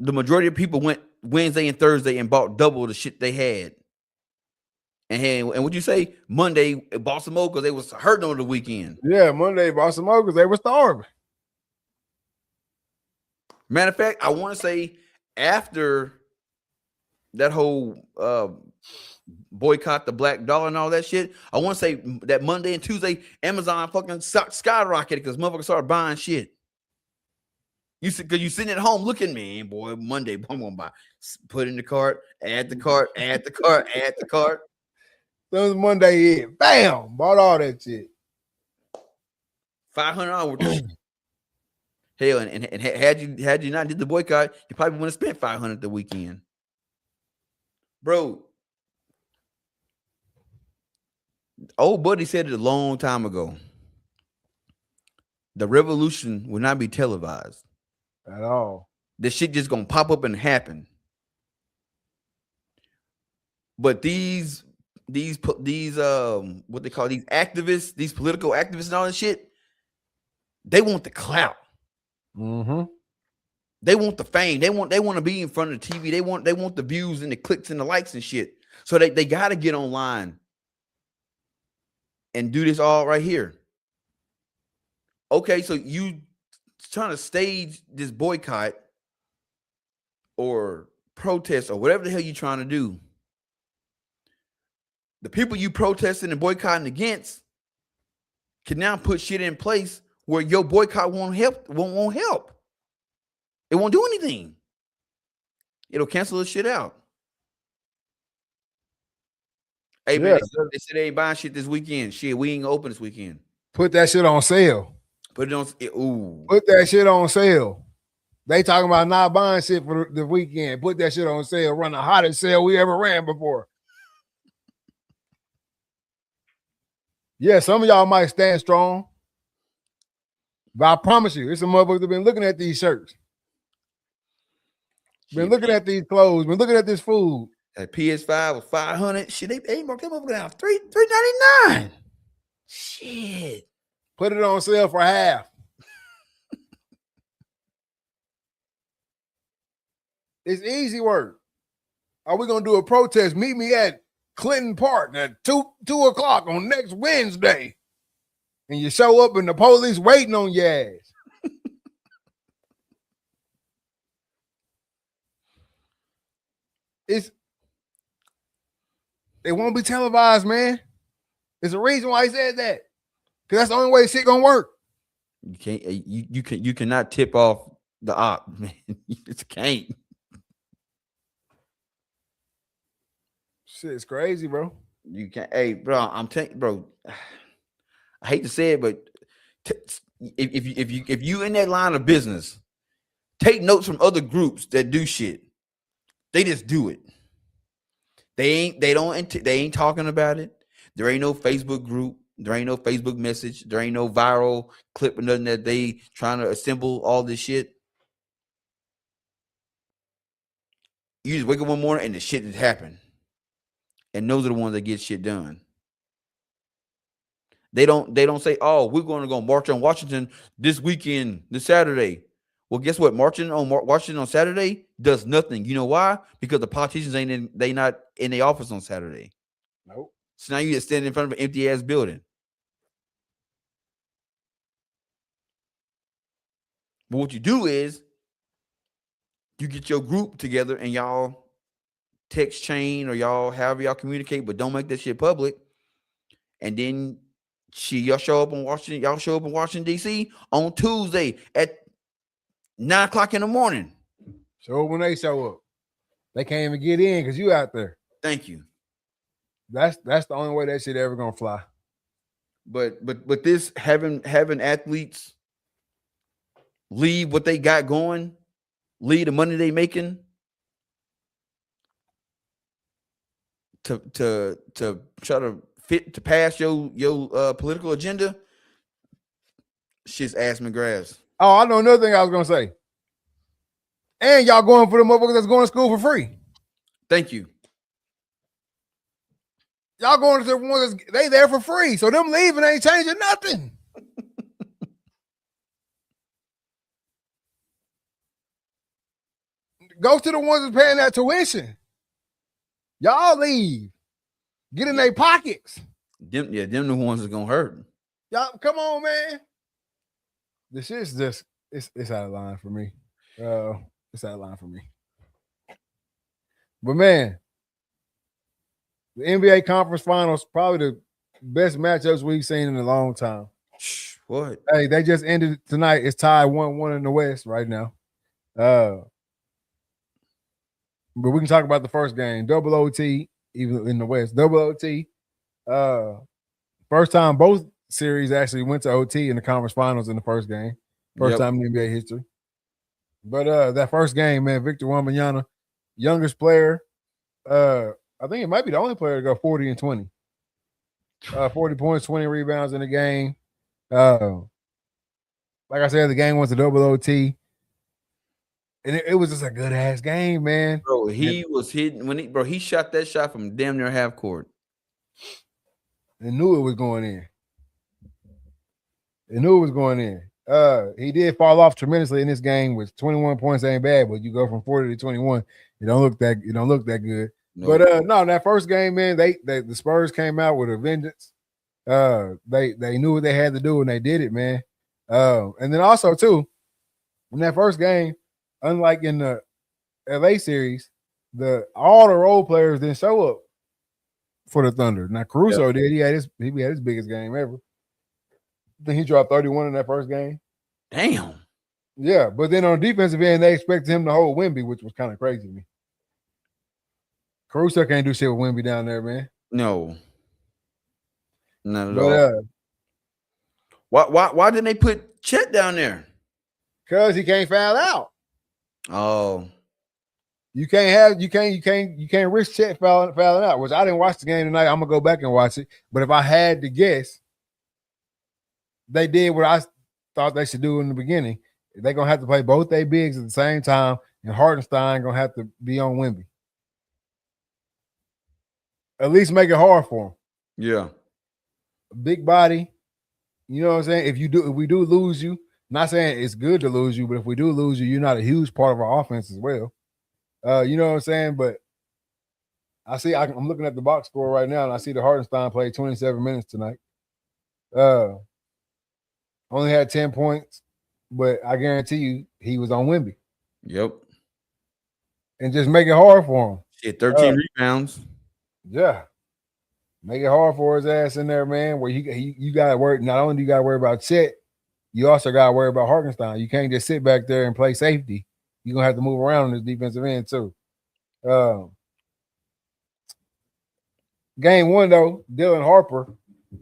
The majority of people went Wednesday and Thursday and bought double the shit they had. And would you say Monday bought some more because they was hurting over the weekend? Yeah, Monday bought some more because they were starving. Matter of fact, I want to say after that whole boycott the black dollar and all that shit, I want to say that Monday and Tuesday, Amazon fucking skyrocketed because motherfuckers started buying shit. Because you sitting at home looking, man, boy, Monday, I'm gonna buy. Put in the cart, add the cart, add the cart, add the cart. So it was Monday, bam, bought all that shit. $500. Hell, and had you not did the boycott, you probably would have spent $500 the weekend, bro. Old buddy said it a long time ago. The revolution will not be televised at all. This shit just gonna pop up and happen. But these what they call these activists, these political activists and all that shit, they want the clout. Mm-hmm. They want the fame. They want to be in front of the TV. They want the views and the clicks and the likes and shit. So they got to get online and do this all right here. Okay, so you trying to stage this boycott or protest or whatever the hell you trying to do. The people you protesting and boycotting against can now put shit in place where your boycott won't help. Won't help. It won't do anything. It'll cancel this shit out. Hey, man, they said they ain't buying shit this weekend. Shit, we ain't gonna open this weekend. Put that shit on sale. Put it on. Ooh. Put that shit on sale. They talking about not buying shit for the weekend. Put that shit on sale. Run the hottest sale we ever ran before. Yeah, some of y'all might stand strong. But I promise you, it's some motherfuckers that been looking at these shirts. Been looking at these clothes. Been looking at this food. That PS5 was $500. Shit, they marked them over down $399. Shit. Put it on sale for half. It's easy work. Are we gonna do a protest? Meet me at Clinton Park at 2 o'clock on next Wednesday. And you show up and the police waiting on your ass. It won't be televised, man. There's a reason why he said that. Because that's the only way shit gonna work. You can't. You cannot tip off the op, man. You just can't. Shit's crazy, bro. You can't. Hey, bro, I'm telling you, bro. I hate to say it, but if you in that line of business, take notes from other groups that do shit. They just do it. They ain't talking about it. There ain't no Facebook group. There ain't no Facebook message. There ain't no viral clip or nothing that they trying to assemble all this shit. You just wake up one morning and the shit has happened. And those are the ones that get shit done. They don't say, oh, we're going to go march on Washington this weekend, this Saturday. Well, guess what? Washington on Saturday does nothing. You know why? Because the politicians they not in the office on Saturday. Nope. So now you just stand in front of an empty ass building. But what you do is you get your group together and y'all text chain or y'all however y'all communicate, but don't make that shit public. And then y'all show up in Washington D.C. on Tuesday at 9 o'clock in the morning. So when they show up, they can't even get in because you out there. Thank you. That's the only way that shit ever gonna fly. But this having athletes leave what they got going, leave the money they making to try to fit to pass your political agenda, shit's ass McGrath. Oh, I know another thing I was gonna say. And y'all going for the motherfuckers that's going to school for free. Thank you. Y'all going to the ones that's they there for free. So them leaving ain't changing nothing. Go to the ones that's paying that tuition. Y'all leave. Get in their pockets. Them the ones that's gonna hurt. Y'all, come on, man. This shit's just it's out of line for me. It's out of line for me. But man, the NBA Conference Finals probably the best matchups we've seen in a long time. What? Hey, they just ended tonight. It's tied 1-1 in the West right now. But we can talk about the first game. Double OT, even in the West. Double OT. First time both series actually went to OT in the conference finals in the first game. First time in NBA history. But that first game, man, Victor Wembanyama, youngest player. I think it might be the only player to go 40 and 20. 40 points, 20 rebounds in the game. Like I said, the game went to double OT. And it was just a good ass game, man. Bro, he was hitting he shot that shot from damn near half court. And knew it was going in. He did fall off tremendously in this game with 21 points ain't bad, but you go from 40 to 21, it don't look that good. No. But no, that first game, man, the Spurs came out with a vengeance. They knew what they had to do and they did it, man. And then also too, in that first game, unlike in the LA series, all the role players didn't show up for the Thunder. Now Caruso did. He had his biggest game ever. I think he dropped 31 in that first game. Damn. Yeah, but then on the defensive end, they expected him to hold Wemby, which was kind of crazy to me. Caruso can't do shit with Wemby down there, man. No. Not at all. Why didn't they put Chet down there? Because he can't foul out. Oh. You can't risk Chet fouling out, which I didn't watch the game tonight. I'm gonna go back and watch it. But if I had to guess, they did what I thought they should do in the beginning. They're gonna have to play both their bigs at the same time, and Hartenstein gonna have to be on Wemby. At least make it hard for him. Yeah. Big body. You know what I'm saying? If we do lose you, not saying it's good to lose you, but if we do lose you, you're not a huge part of our offense as well. You know what I'm saying? But I'm looking at the box score right now, and I see the Hartenstein played 27 minutes tonight. Only had 10 points, but I guarantee you he was on Wemby. Yep. And just make it hard for him. Shit, 13 rebounds. Yeah. Make it hard for his ass in there, man, where you got to worry. Not only do you got to worry about Chet, you also got to worry about Hartenstein. You can't just sit back there and play safety. You're going to have to move around on this defensive end, too. Game one, though, Dylan Harper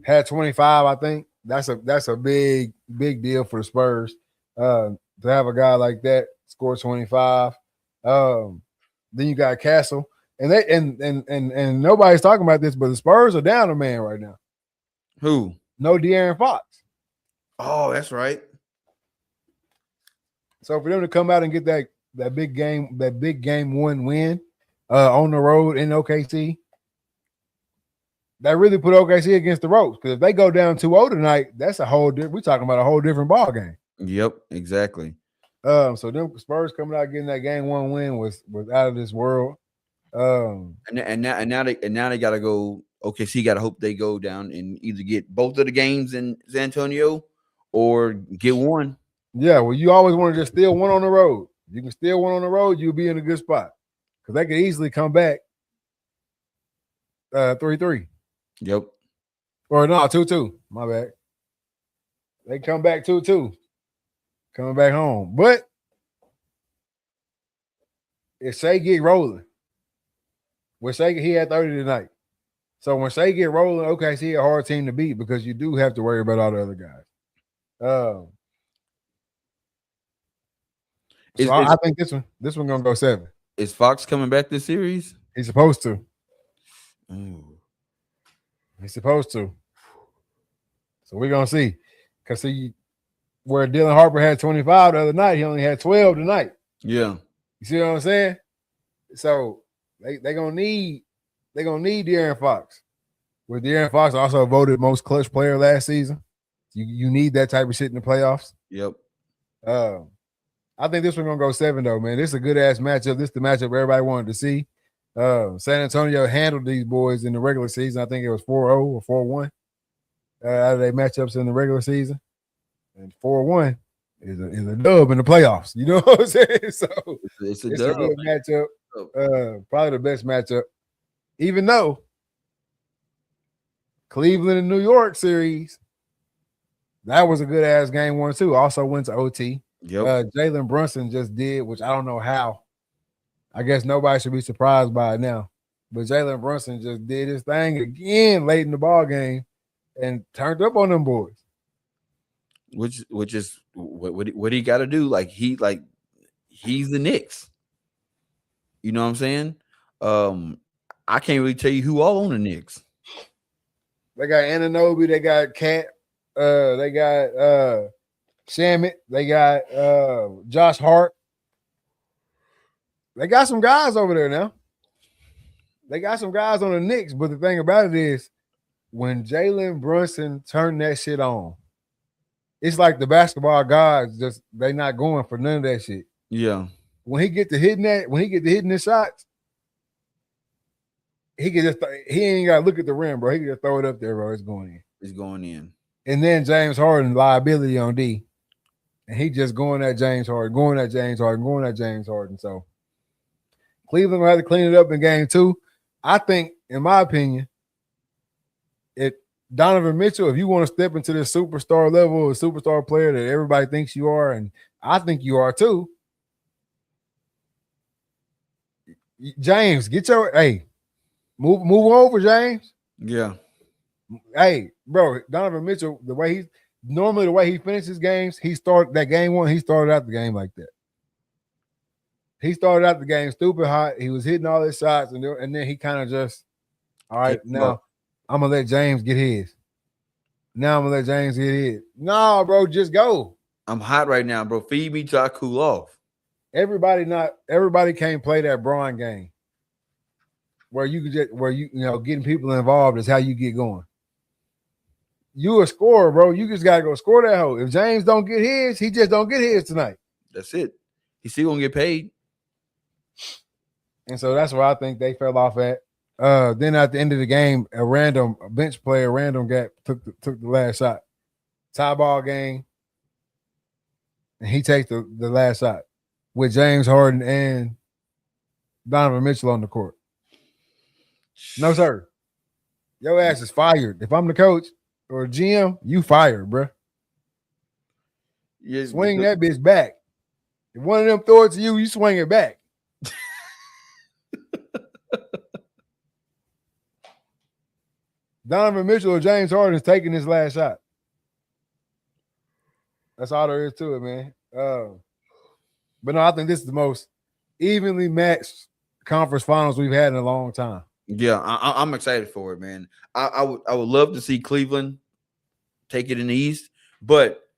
had 25, I think. That's a big deal for the Spurs to have a guy like that score 25. Then you got Castle. And nobody's talking about this, but the Spurs are down a man right now. Who? No De'Aaron Fox. Oh, that's right. So for them to come out and get that big game one win on the road in OKC, that really put OKC against the ropes. Because if they go down 2-0 tonight, that's we're talking about a whole different ball game. Yep, exactly. So them Spurs coming out getting that game 1 win was out of this world. And now they gotta go. OKC gotta hope they go down and either get both of the games in San Antonio or get one. Yeah, well, you always want to just steal one on the road. You can steal one on the road, you'll be in a good spot because they could easily come back 3-3. Yep. Or no, 2-2. My bad. They come back 2-2. Coming back home. But if Shea get rolling, when Shea, he had 30 tonight. So when Shea get rolling, OKC a hard team to beat because you do have to worry about all the other guys. So I think this one gonna go 7. Is Fox coming back this series? He's supposed to. Ooh. He's supposed to. So we're gonna see. Cause see, where Dylan Harper had 25 the other night, he only had 12 tonight. Yeah. You see what I'm saying? So they gonna need De'Aaron Fox. With De'Aaron Fox also voted most clutch player last season. You need that type of shit in the playoffs. Yep. I think this one gonna go 7 though, man. This is a good ass matchup. This is the matchup everybody wanted to see. San Antonio handled these boys in the regular season. I think it was 4-0 or 4-1 out of their matchups in the regular season. And 4-1 is a dub in the playoffs. You know what I'm saying? So it's a good matchup. Probably the best matchup. Even though Cleveland and New York series, that was a good ass game 1 too. Also went to OT. Yep. Jalen Brunson just did, which I don't know how. I guess nobody should be surprised by it now. But Jalen Brunson just did his thing again late in the ball game and turned up on them boys. Which is what he got to do. He's the Knicks. You know what I'm saying? I can't really tell you who all on the Knicks. They got Anunoby, they got Cat, they got Shamit, they got Josh Hart. They got some guys over there now. They got some guys on the Knicks, but the thing about it is when Jalen Brunson turned that shit on, it's like the basketball guys just they not going for none of that shit. Yeah. When he get to hitting his shots, he ain't gotta look at the rim, bro. He can just throw it up there, bro. It's going in. It's going in. And then James Harden liability on D. And he just going at James Harden. So Cleveland will have to clean it up in game 2. I think, in my opinion, Donovan Mitchell, if you want to step into this superstar level, a superstar player that everybody thinks you are, and I think you are too, James, move over, James. Yeah. Hey, bro, Donovan Mitchell, the way he finishes games, he started that game 1, he started out the game like that. He started out the game stupid hot. He was hitting all his shots, and then he kind of just, all right, now I'm going to let James get his. No, bro, just go. I'm hot right now, bro. Feed me till I cool off. Everybody can't play that Bron game where you getting people involved is how you get going. You a scorer, bro. You just gotta go score that hoe. If James don't get his, he just don't get his tonight. That's it. He's still gonna get paid. And so that's where I think they fell off at. Then at the end of the game, a bench player took the last shot. Tie ball game. And he takes the last shot with James Harden and Donovan Mitchell on the court. No, sir. Your ass is fired. If I'm the coach or GM, you fired, bro. Yes, swing that bitch back. If one of them throw it to you, you swing it back. Donovan Mitchell or James Harden is taking his last shot. That's all there is to it, man. But no, I think this is the most evenly matched conference finals we've had in a long time. Yeah, I'm excited for it, man. I would love to see Cleveland take it in the East, but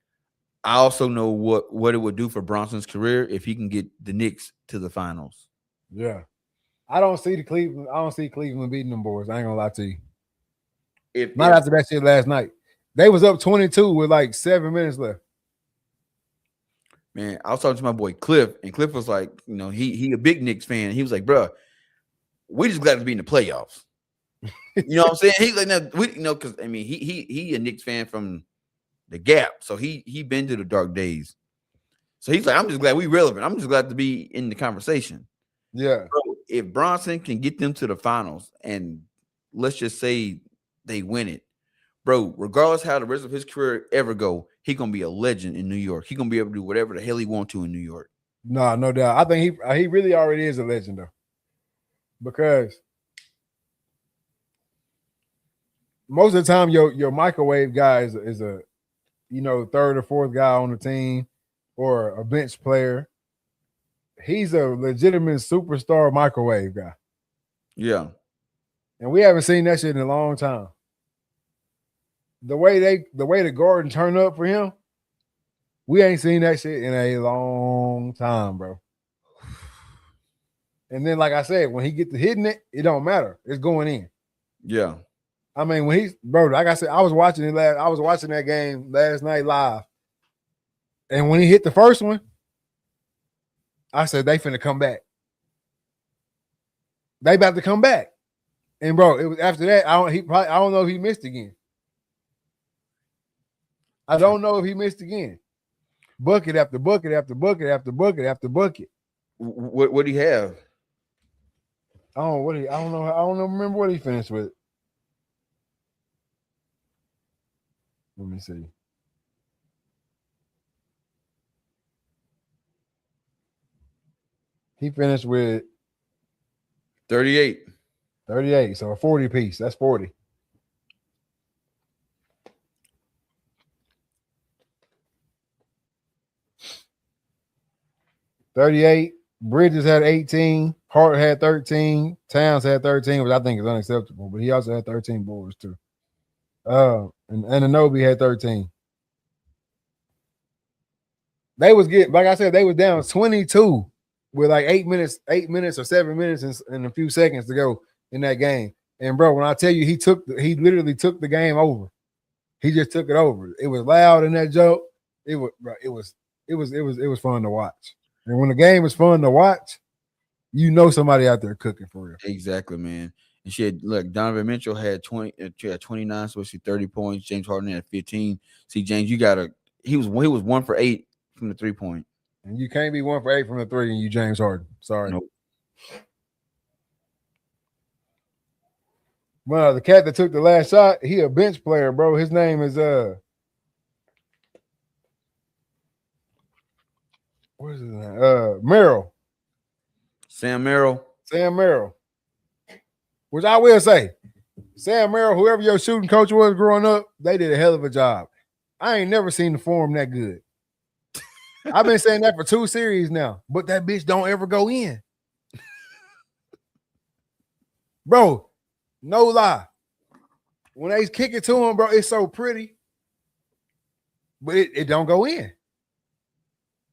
I also know what it would do for Bronson's career if he can get the Knicks to the finals. Yeah. I don't see Cleveland beating them boys. I ain't gonna lie to you. Not after that shit last night. They was up 22 with like 7 minutes left. Man, I was talking to my boy Cliff, and Cliff was like, he a big Knicks fan. He was like, bro, we just glad to be in the playoffs. You know what I'm saying? He's like, no, because I mean, he a Knicks fan from the Gap, so he been to the dark days. So he's like, I'm just glad we relevant. I'm just glad to be in the conversation. Yeah. Bro, if Bronson can get them to the finals, and let's just say they win it, bro, regardless how the rest of his career ever go, he gonna be a legend in New York. He gonna be able to do whatever the hell he want to in New York. No, no doubt. I think he really already is a legend though, because most of the time your microwave guy is a third or fourth guy on the team or a bench player. He's a legitimate superstar microwave guy. Yeah. And we haven't seen that shit in a long time. The way the Gordon turned up for him, we ain't seen that shit in a long time, bro. And then, like I said, when he get to hitting it, it don't matter. It's going in. Yeah. I mean, when he's like I said, I was watching that game last night live. And when he hit the first one, I said they finna come back. They about to come back. And bro, it was after that. I don't know if he missed again. I don't know if he missed again. Bucket after bucket after bucket after bucket after bucket. What do you have? I don't know. Remember what he finished with. Let me see. He finished with 38. 38. So a 40 piece. That's 40. $38. Bridges had 18. Hart had 13. Towns had 13, which I think is unacceptable. But he also had 13 boards too. And Anunoby had 13. They was getting, like I said, they was down 22 with like 8 minutes or 7 minutes and a few seconds to go in that game. And bro, when I tell you he literally took the game over. He just took it over. It was loud in that joke. It was fun to watch. And when the game is fun to watch, somebody out there cooking for real. Exactly, man. And Donovan Mitchell had 29, so she 30 points. James Harden had 15. See, James, he was 1 for 8 from the 3-point. And you can't be 1 for 8 from the 3 and you James Harden. Sorry. Nope. Well, the cat that took the last shot, he a bench player, bro. His name is what is his name? Merrill. Sam Merrill. Which I will say, Sam Merrill, whoever your shooting coach was growing up, they did a hell of a job. I ain't never seen the form that good. I've been saying that for 2 series now, but that bitch don't ever go in. Bro, no lie. When they kick it to him, bro, it's so pretty, but it don't go in.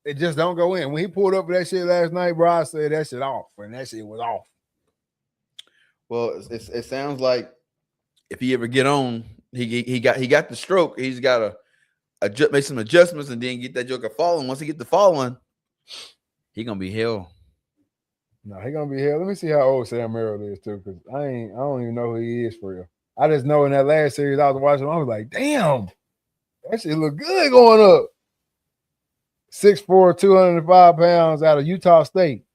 It just don't go in. When he pulled up for that shit last night, bro, I said that shit off, and that shit was off. Well, it sounds like if he ever get on, he got the stroke. He's got to make some adjustments and then get that joker falling. Once he get the falling, he gonna be hell. No, he gonna be hell. Let me see how old Sam Merrill is too, because I don't even know who he is for real. I just know in that last series I was watching, I was like, damn, that shit look good going up. 6'4", 205 pounds out of Utah State.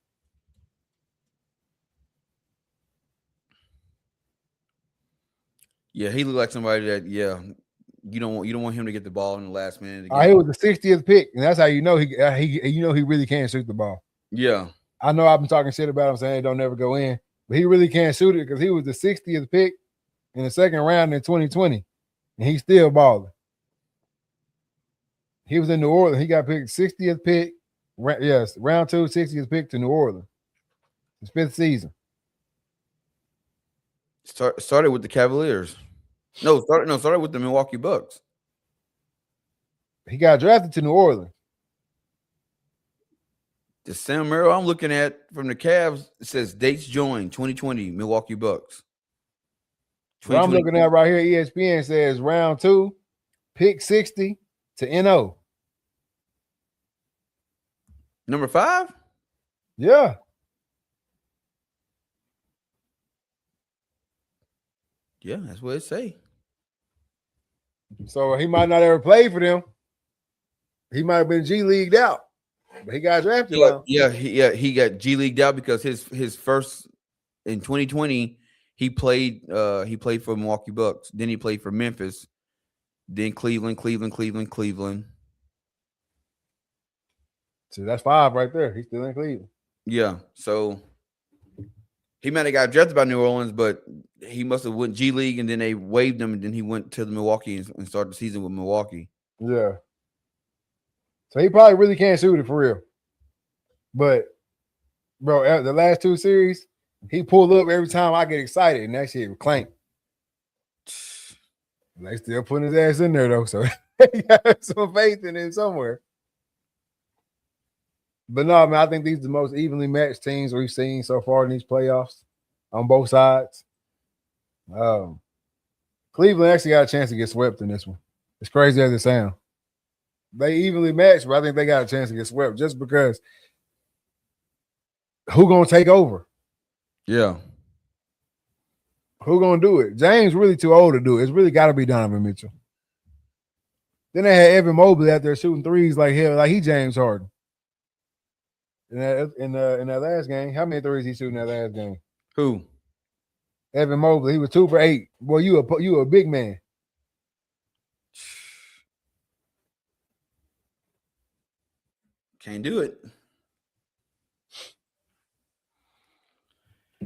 Yeah, he looked like somebody that, you don't want him to get the ball in the last minute. He was the 60th pick, and that's how you know he really can't shoot the ball. Yeah. I know I've been talking shit about him saying it don't never go in, but he really can't shoot it because he was the 60th pick in the second round in 2020, and he's still balling. He was in New Orleans. He got picked 60th pick. Yes, round 2, 60th pick to New Orleans. His 5th season. Started with the Cavaliers. Started with the Milwaukee Bucks. He got drafted to New Orleans. The Sam Merrill I'm looking at from the Cavs, it says dates joined 2020 Milwaukee Bucks. What I'm looking at right here, ESPN says round 2, pick 60 to NO. Number 5? Yeah. Yeah, that's what it say. So he might not ever play for them. He might have been G Leagued out, but he got drafted by him. He got G Leagued out because his first in 2020 he played for Milwaukee Bucks. Then he played for Memphis. Then Cleveland. So that's 5 right there. He's still in Cleveland. Yeah, so he might have got drafted by New Orleans, but he must have went G League, and then they waived him, and then he went to the Milwaukee and started the season with Milwaukee. Yeah. So he probably really can't shoot it for real. But, bro, the last 2 series, he pulled up every time I get excited, and that shit would clank. They still putting his ass in there, though, so he got some faith in him somewhere. But no, man, I think these are the most evenly matched teams we've seen so far in these playoffs on both sides. Cleveland actually got a chance to get swept in this one. As crazy as it sounds. They evenly matched, but I think they got a chance to get swept just because who gonna take over? Yeah. Who gonna do it? James really too old to do it. It's really got to be Donovan Mitchell. Then they had Evan Mobley out there shooting threes like hell, like he James Harden. In that last game, how many threes he shooting in that last game? Who? Evan Mobley. He was 2 for 8. Boy, you a big man. Can't do it.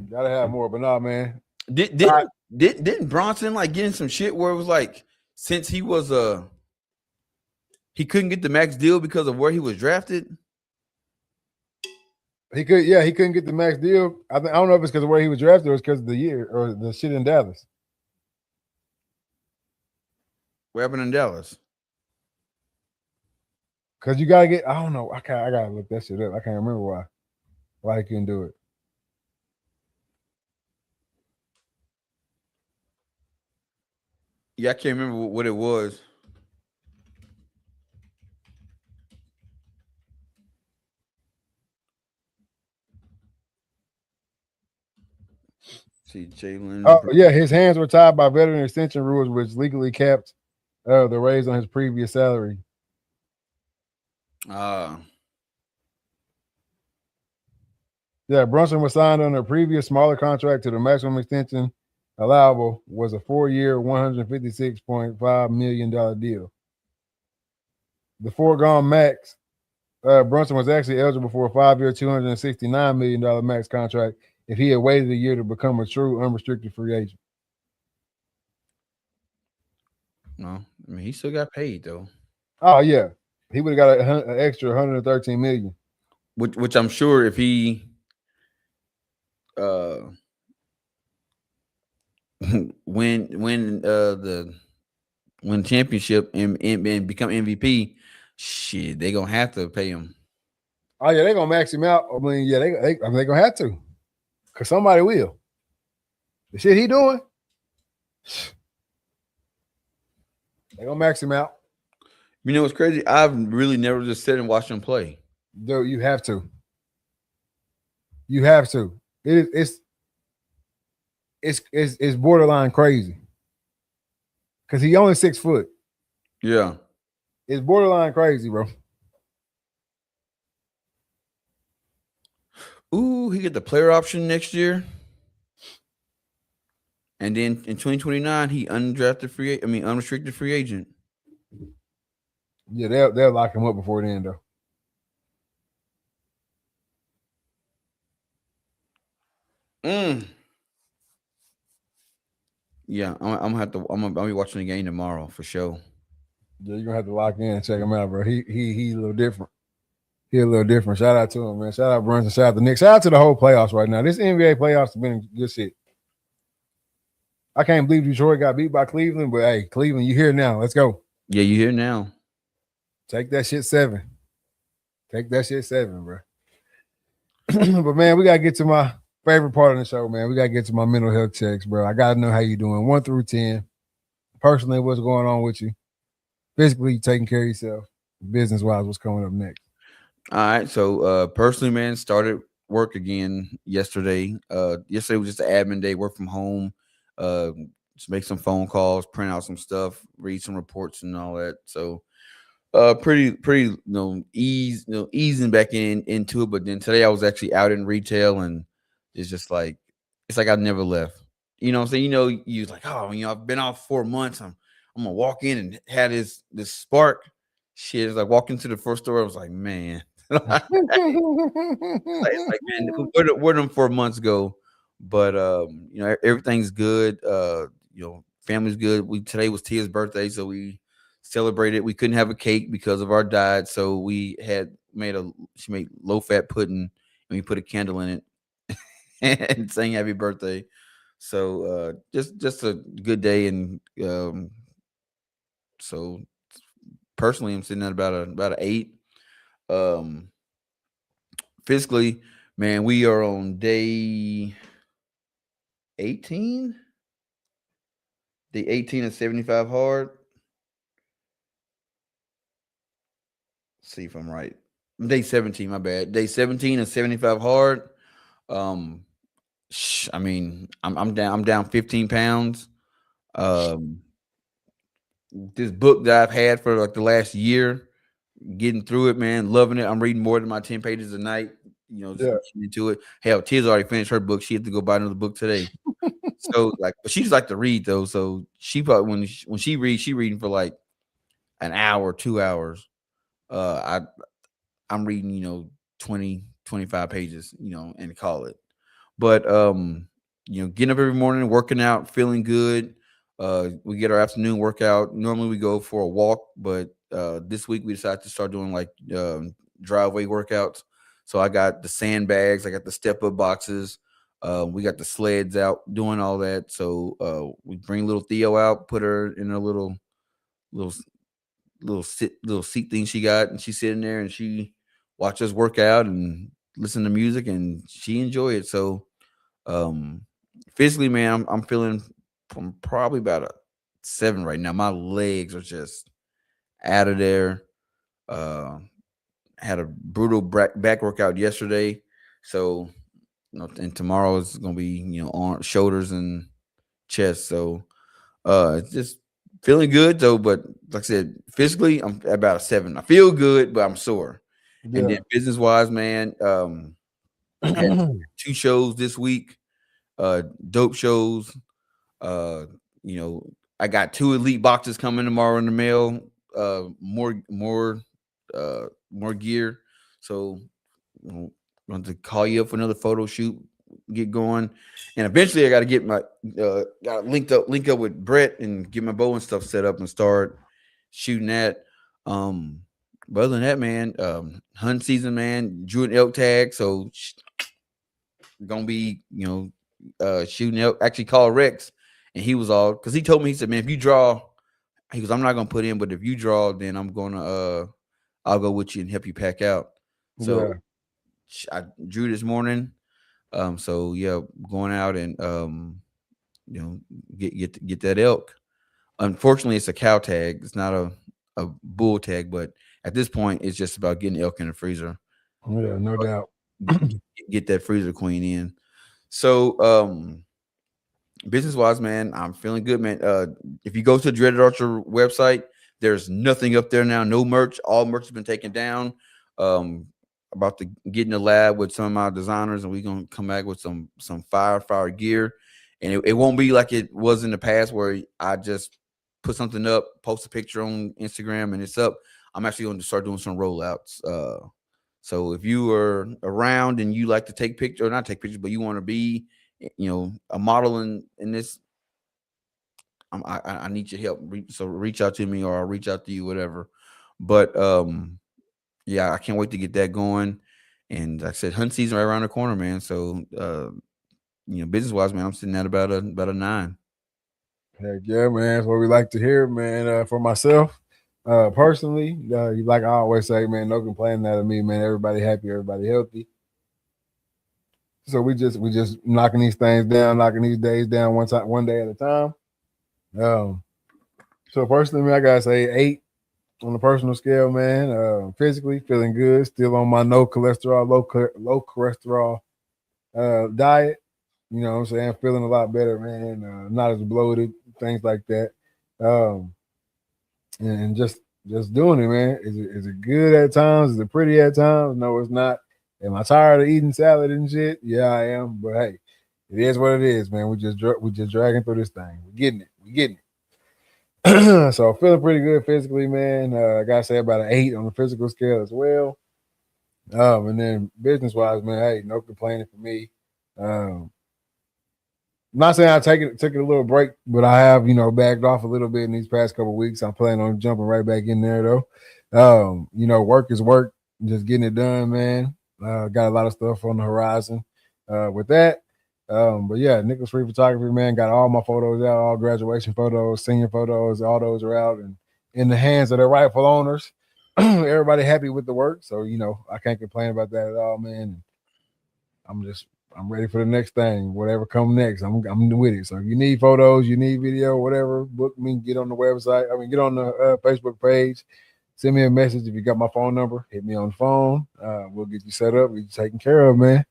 Gotta have more, but nah, man. Didn't Bronson like getting some shit where it was like since he was he couldn't get the max deal because of where he was drafted? He couldn't get the max deal. I don't know if it's because of where he was drafted or it's because of the year or the shit in Dallas. What happened in Dallas? Because you gotta get, I don't know. I gotta look that shit up. I can't remember why he couldn't do it. Yeah, I can't remember what it was. See, Jalen. Oh, yeah, his hands were tied by veteran extension rules, which legally capped the raise on his previous salary. Yeah, Brunson was signed on a previous smaller contract to the maximum extension allowable was a 4-year, $156.5 million deal. The foregone max, Brunson was actually eligible for a 5-year, $269 million max contract if he had waited a year to become a true unrestricted free agent. No, I mean he still got paid though. Oh yeah, he would have got an extra $113 million. Which I'm sure if he win championship and become MVP, shit, they gonna have to pay him. Oh yeah, they gonna max him out. I mean, yeah, they gonna have to, cause somebody will. The shit he doing, they gonna max him out. You know what's crazy? I've really never just sat and watched him play. Dude, you have to. You have to. It's borderline crazy. Cause he only 6 foot. Yeah. It's borderline crazy, bro. Ooh, he get the player option next year. And then in 2029, he unrestricted free agent. Yeah, they'll lock him up before then, though. Yeah, I'm gonna be watching the game tomorrow for sure. Yeah, you're gonna have to lock in and check him out, bro. He a little different. He a little different. Shout out to him, man. Shout out Brunson. Shout out the Knicks. Shout out to the whole playoffs right now. This NBA playoffs have been good shit. I can't believe Detroit got beat by Cleveland, but hey, Cleveland, you here now. Let's go. Yeah, you here now. Take that shit 7. Take that shit 7, bro. But man, we gotta get to my favorite part of the show, man. We gotta get to my mental health checks, bro. I gotta know how you doing. 1 through 10. Personally, what's going on with you? Physically, you taking care of yourself. Business wise, what's coming up next? All right. So personally, man, started work again yesterday. Yesterday was just an admin day, work from home. Uh, just make some phone calls, print out some stuff, read some reports and all that. So pretty easing back into it. But then today I was actually out in retail, and it's just like it's like I never left. You know what I'm saying? You like, oh, I've been off 4 months. I'm gonna walk in and had this spark. Shit, it's like walking to the first store. I was like, man, it's like man, where them 4 months go? But everything's good. Family's good. We Today was Tia's birthday, so we celebrated. We couldn't have a cake because of our diet, so we had made she made low fat pudding, and we put a candle in it and sang happy birthday. So just a good day, and so personally, I'm sitting at about an 8. Um, Physically, man, we are on day 18. Day 18 and 75 hard. See if I'm right. Day 17, my bad. Day 17 and 75 hard. Um, I mean, I'm down 15 pounds. Um, this book that I've had for like the last year, getting through it, man, loving it. I'm reading more than my 10 pages a night. Just Yeah, getting into it. Hell, Tia's already finished her book. She had to go buy another book today. So like, but she's like to read though. So she probably when she reads, she reading for like an hour, 2 hours. I I'm reading, 20, 25 pages, and call it. But getting up every morning, working out, feeling good. We get our afternoon workout. Normally we go for a walk, but this week we decided to start doing like driveway workouts. So I got the sandbags, I got the step up boxes. We got the sleds out doing all that. So we bring little Theo out, put her in a little little seat thing she got, and she's sitting there and she watch us work out and listen to music, and she enjoy it. So um physically, man, I'm feeling from probably about a 7 right now. My legs are just out of there. Uh had a brutal back workout yesterday. So and tomorrow is gonna be, arm, shoulders, and chest. So it's just feeling good though, but like I said, physically I'm about a 7. I feel good, but I'm sore. And then yeah, business wise, man, had two shows this week, dope shows. Uh, you know, I got 2 elite boxes coming tomorrow in the mail. More gear. So I'm going to call you up for another photo shoot, get going, and eventually I got to get my got link up with Brett and get my bow and stuff set up and start shooting that. Um, but other than that, man, hunting season, man, drew an elk tag, so gonna be shooting elk. Actually, called Rex, and he was all because he told me, he said, man, if you draw, he goes, I'm not gonna put in, but if you draw, then I'm gonna I'll go with you and help you pack out. So yeah, I drew this morning. So yeah, going out and you know, get that elk. Unfortunately, it's a cow tag. It's not a bull tag, but at this point, it's just about getting elk in the freezer. yeah, no doubt. Get that freezer queen in. So business wise, man, I'm feeling good, man. If you go to the Dreaded Archer website, there's nothing up there now. No merch. All merch has been taken down. Um, about to get in the lab with some of my designers, and we're gonna come back with some fire gear. And it won't be like it was in the past where I just put something up, post a picture on Instagram, and it's up. I'm actually going to start doing some rollouts. So if you are around and you like to take pictures, or not take pictures, but you want to be, a model in this, I need your help. So reach out to me, or I'll reach out to you, whatever. But yeah, I can't wait to get that going. And like I said, hunt season right around the corner, man. So business wise, man, I'm sitting at about a 9. Heck yeah, man. That's what we like to hear, man. For myself, personally, like I always say, man, no complaining out of me, man. Everybody happy, everybody healthy. So we just knocking these things down, knocking these days down one day at a time. Um, so personally, man, I gotta say 8. on a personal scale, man. Physically feeling good, still on my no cholesterol, low cholesterol diet. You know what I'm saying? Feeling a lot better, man. Not as bloated, things like that. Um, and just doing it, man. Is it good at times? Is it pretty at times? No, it's not. Am I tired of eating salad and shit? Yeah, I am. But hey, it is what it is, man. We just dragging through this thing. We're getting it. We're getting it. So feeling pretty good physically, man. I gotta say about an 8 on the physical scale as well. And then business wise, man, hey, no complaining for me. Um, I'm not saying I took it a little break, but I have backed off a little bit in these past couple of weeks. I'm planning on jumping right back in there though. Work is work, just getting it done, man. Got a lot of stuff on the horizon with that. But yeah, Nicholas Free Photography, man, got all my photos out, all graduation photos, senior photos, all those are out and in the hands of their rightful owners. Everybody happy with the work, so I can't complain about that at all, man. I'm just I'm ready for the next thing. Whatever come next, I'm with it. So if you need photos, you need video, whatever, book me. Get on the website. Get on the Facebook page. Send me a message if you got my phone number. Hit me on the phone. We'll get you set up. Get you taken care of, man.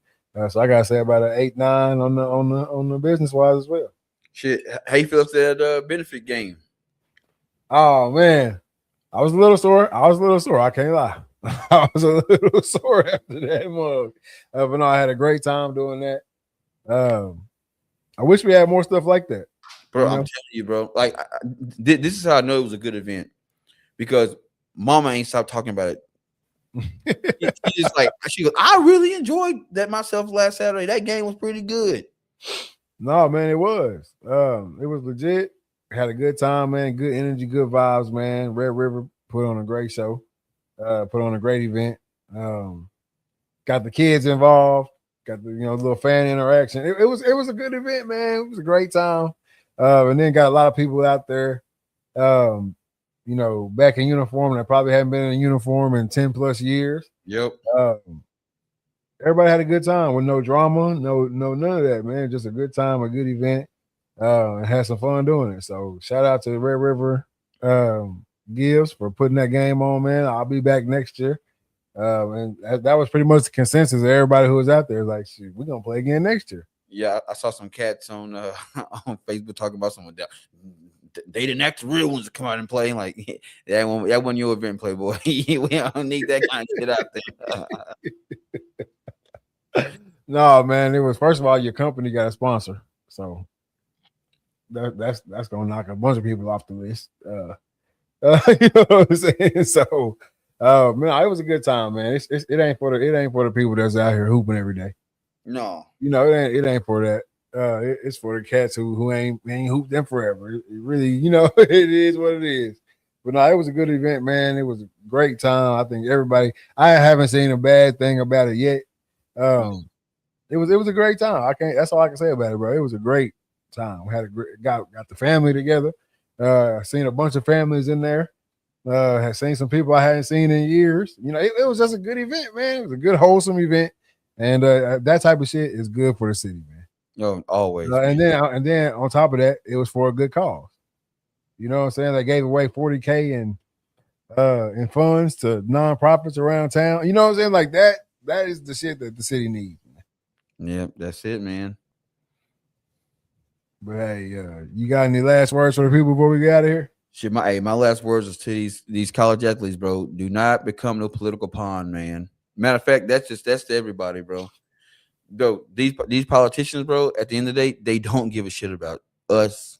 So I gotta say about an 8-9 on the business wise as well. Shit, how you feel after that benefit game? Oh man, I was a little sore. I can't lie. I was a little sore after that mug. But no, I had a great time doing that. I wish we had more stuff like that. Bro, I'm telling you, bro. Like, this is how I know it was a good event because Mama ain't stopped talking about it. She just like she goes, I really enjoyed that myself last Saturday. That game was pretty good. No, man, it was. It was legit. Had a good time, man. Good energy, good vibes, man. Red River put on a great show. Put on a great event. Got the kids involved. Got the little fan interaction. It was a good event, man. It was a great time. And then got a lot of people out there, back in uniform that probably haven't been in uniform in 10 plus years. Yep. Everybody had a good time with no drama, no none of that, man. Just a good time, a good event, and had some fun doing it. So shout out to Red River Gibbs for putting that game on, man. I'll be back next year. And that was pretty much the consensus of everybody who was out there. Like, shoot, we're gonna play again next year. Yeah, I saw some cats on on Facebook talking about someone. They didn't act the real ones to come out and play. Like that wasn't your event, Playboy. We don't need that kind of shit out there. No, man. It was, first of all, your company got a sponsor, so that's gonna knock a bunch of people off the list. You know what I'm saying? So, man, it was a good time, man. It ain't for the people that's out here hooping every day. No, it ain't for that. It's for the cats who ain't hooped them forever. It really, it is what it is. But no, it was a good event, man. It was a great time. I think everybody. I haven't seen a bad thing about it yet. It was a great time. That's all I can say about it, bro. It was a great time. We had got the family together. Seen a bunch of families in there. Had seen some people I hadn't seen in years. It was just a good event, man. It was a good, wholesome event, and that type of shit is good for the city, man. No, always. And then on top of that, it was for a good cause. You know what I'm saying? They gave away $40K in funds to nonprofits around town. You know what I'm saying? Like that. That is the shit that the city needs. Yep, that's it, man. But hey, you got any last words for the people before we get out of here? Shit, my last words is to these college athletes, bro. Do not become no political pawn, man. Matter of fact, that's to everybody, bro. Though these politicians, bro, at the end of the day, they don't give a shit about us.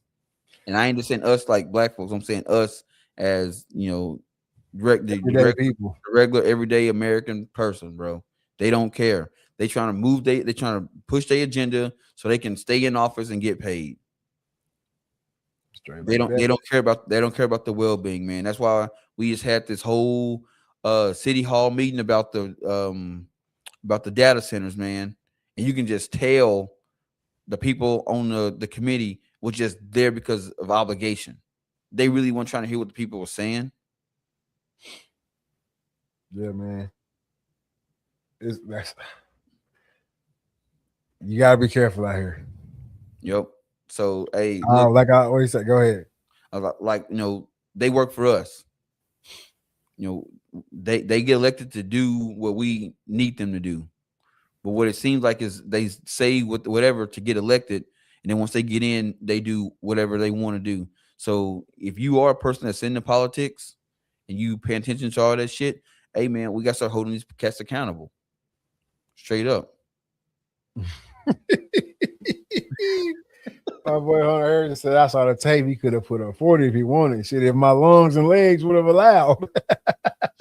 And I ain't just saying us like black folks. I'm saying us as the regular everyday American person, bro. They don't care. They trying to move. They trying to push their agenda so they can stay in office and get paid. They don't care about the well-being, man. That's why we just had this whole city hall meeting about the data centers, man. And you can just tell the people on the committee were just there because of obligation. They really weren't trying to hear what the people were saying. Yeah, man. You gotta be careful out here. Yep. So, hey, look, like I always say, go ahead. Like they work for us. they get elected to do what we need them to do. But what it seems like is they say whatever to get elected, and then once they get in, they do whatever they want to do. So if you are a person that's into politics and you pay attention to all that shit, hey man, we got to start holding these cats accountable. Straight up. My boy Hunter Harrison said I saw the tape. He could have put up 40 if he wanted. Shit, if my lungs and legs would have allowed.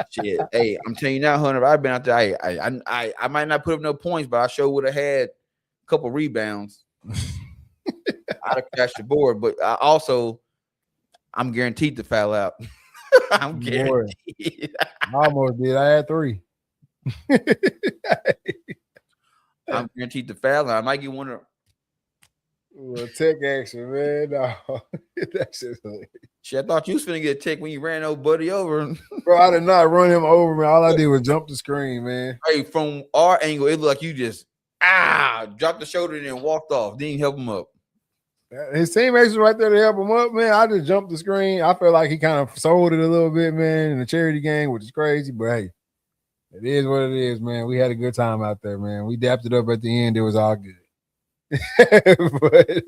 Shit, hey, I'm telling you now, Hunter. I've been out there. I might not put up no points, but I sure would have had a couple rebounds. I'd have crashed the board, but I'm guaranteed to foul out. I'm guaranteed. I almost did. I had 3. I'm guaranteed to foul. I might get one of. Well, tech action, man. No, that's just shit. I thought you was finna get a tech when you ran old buddy over. Bro, I did not run him over, man. All I did was jump the screen, man. Hey, from our angle, it looked like you just dropped the shoulder and then walked off. Didn't help him up. His teammates was right there to help him up, man. I just jumped the screen. I felt like he kind of sold it a little bit, man, in the charity game, which is crazy. But hey, it is what it is, man. We had a good time out there, man. We dapped it up at the end. It was all good. But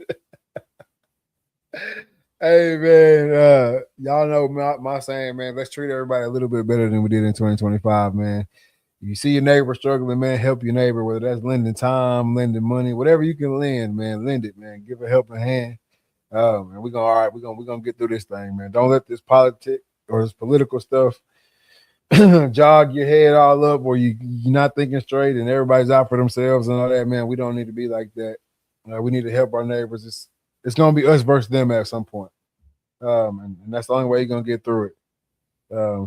hey, man, y'all know my saying, man, let's treat everybody a little bit better than we did in 2025, man. If you see your neighbor struggling, man, help your neighbor, whether that's lending time, lending money, whatever you can lend, man, lend it, man. Give a helping hand. And we're gonna get through this thing, man. Don't let this politics or this political stuff jog your head all up, or you're not thinking straight and everybody's out for themselves and all that, man. We don't need to be like that. We need to help our neighbors. It's gonna be us versus them at some point. And that's the only way you're gonna get through it.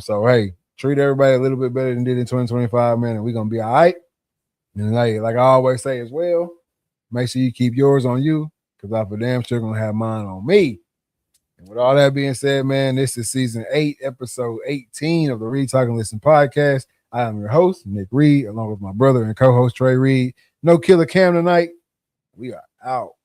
So hey, treat everybody a little bit better than did in 2025, man, and we're gonna be all right. And like I always say as well, make sure you keep yours on you, because I'm for damn sure gonna have mine on me. And with all that being said, man, this is season 8, episode 18 of the Read, Talk, and Listen podcast. I am your host, Nick Reed, along with my brother and co-host Trey Reed. No Killer Cam tonight. We are out.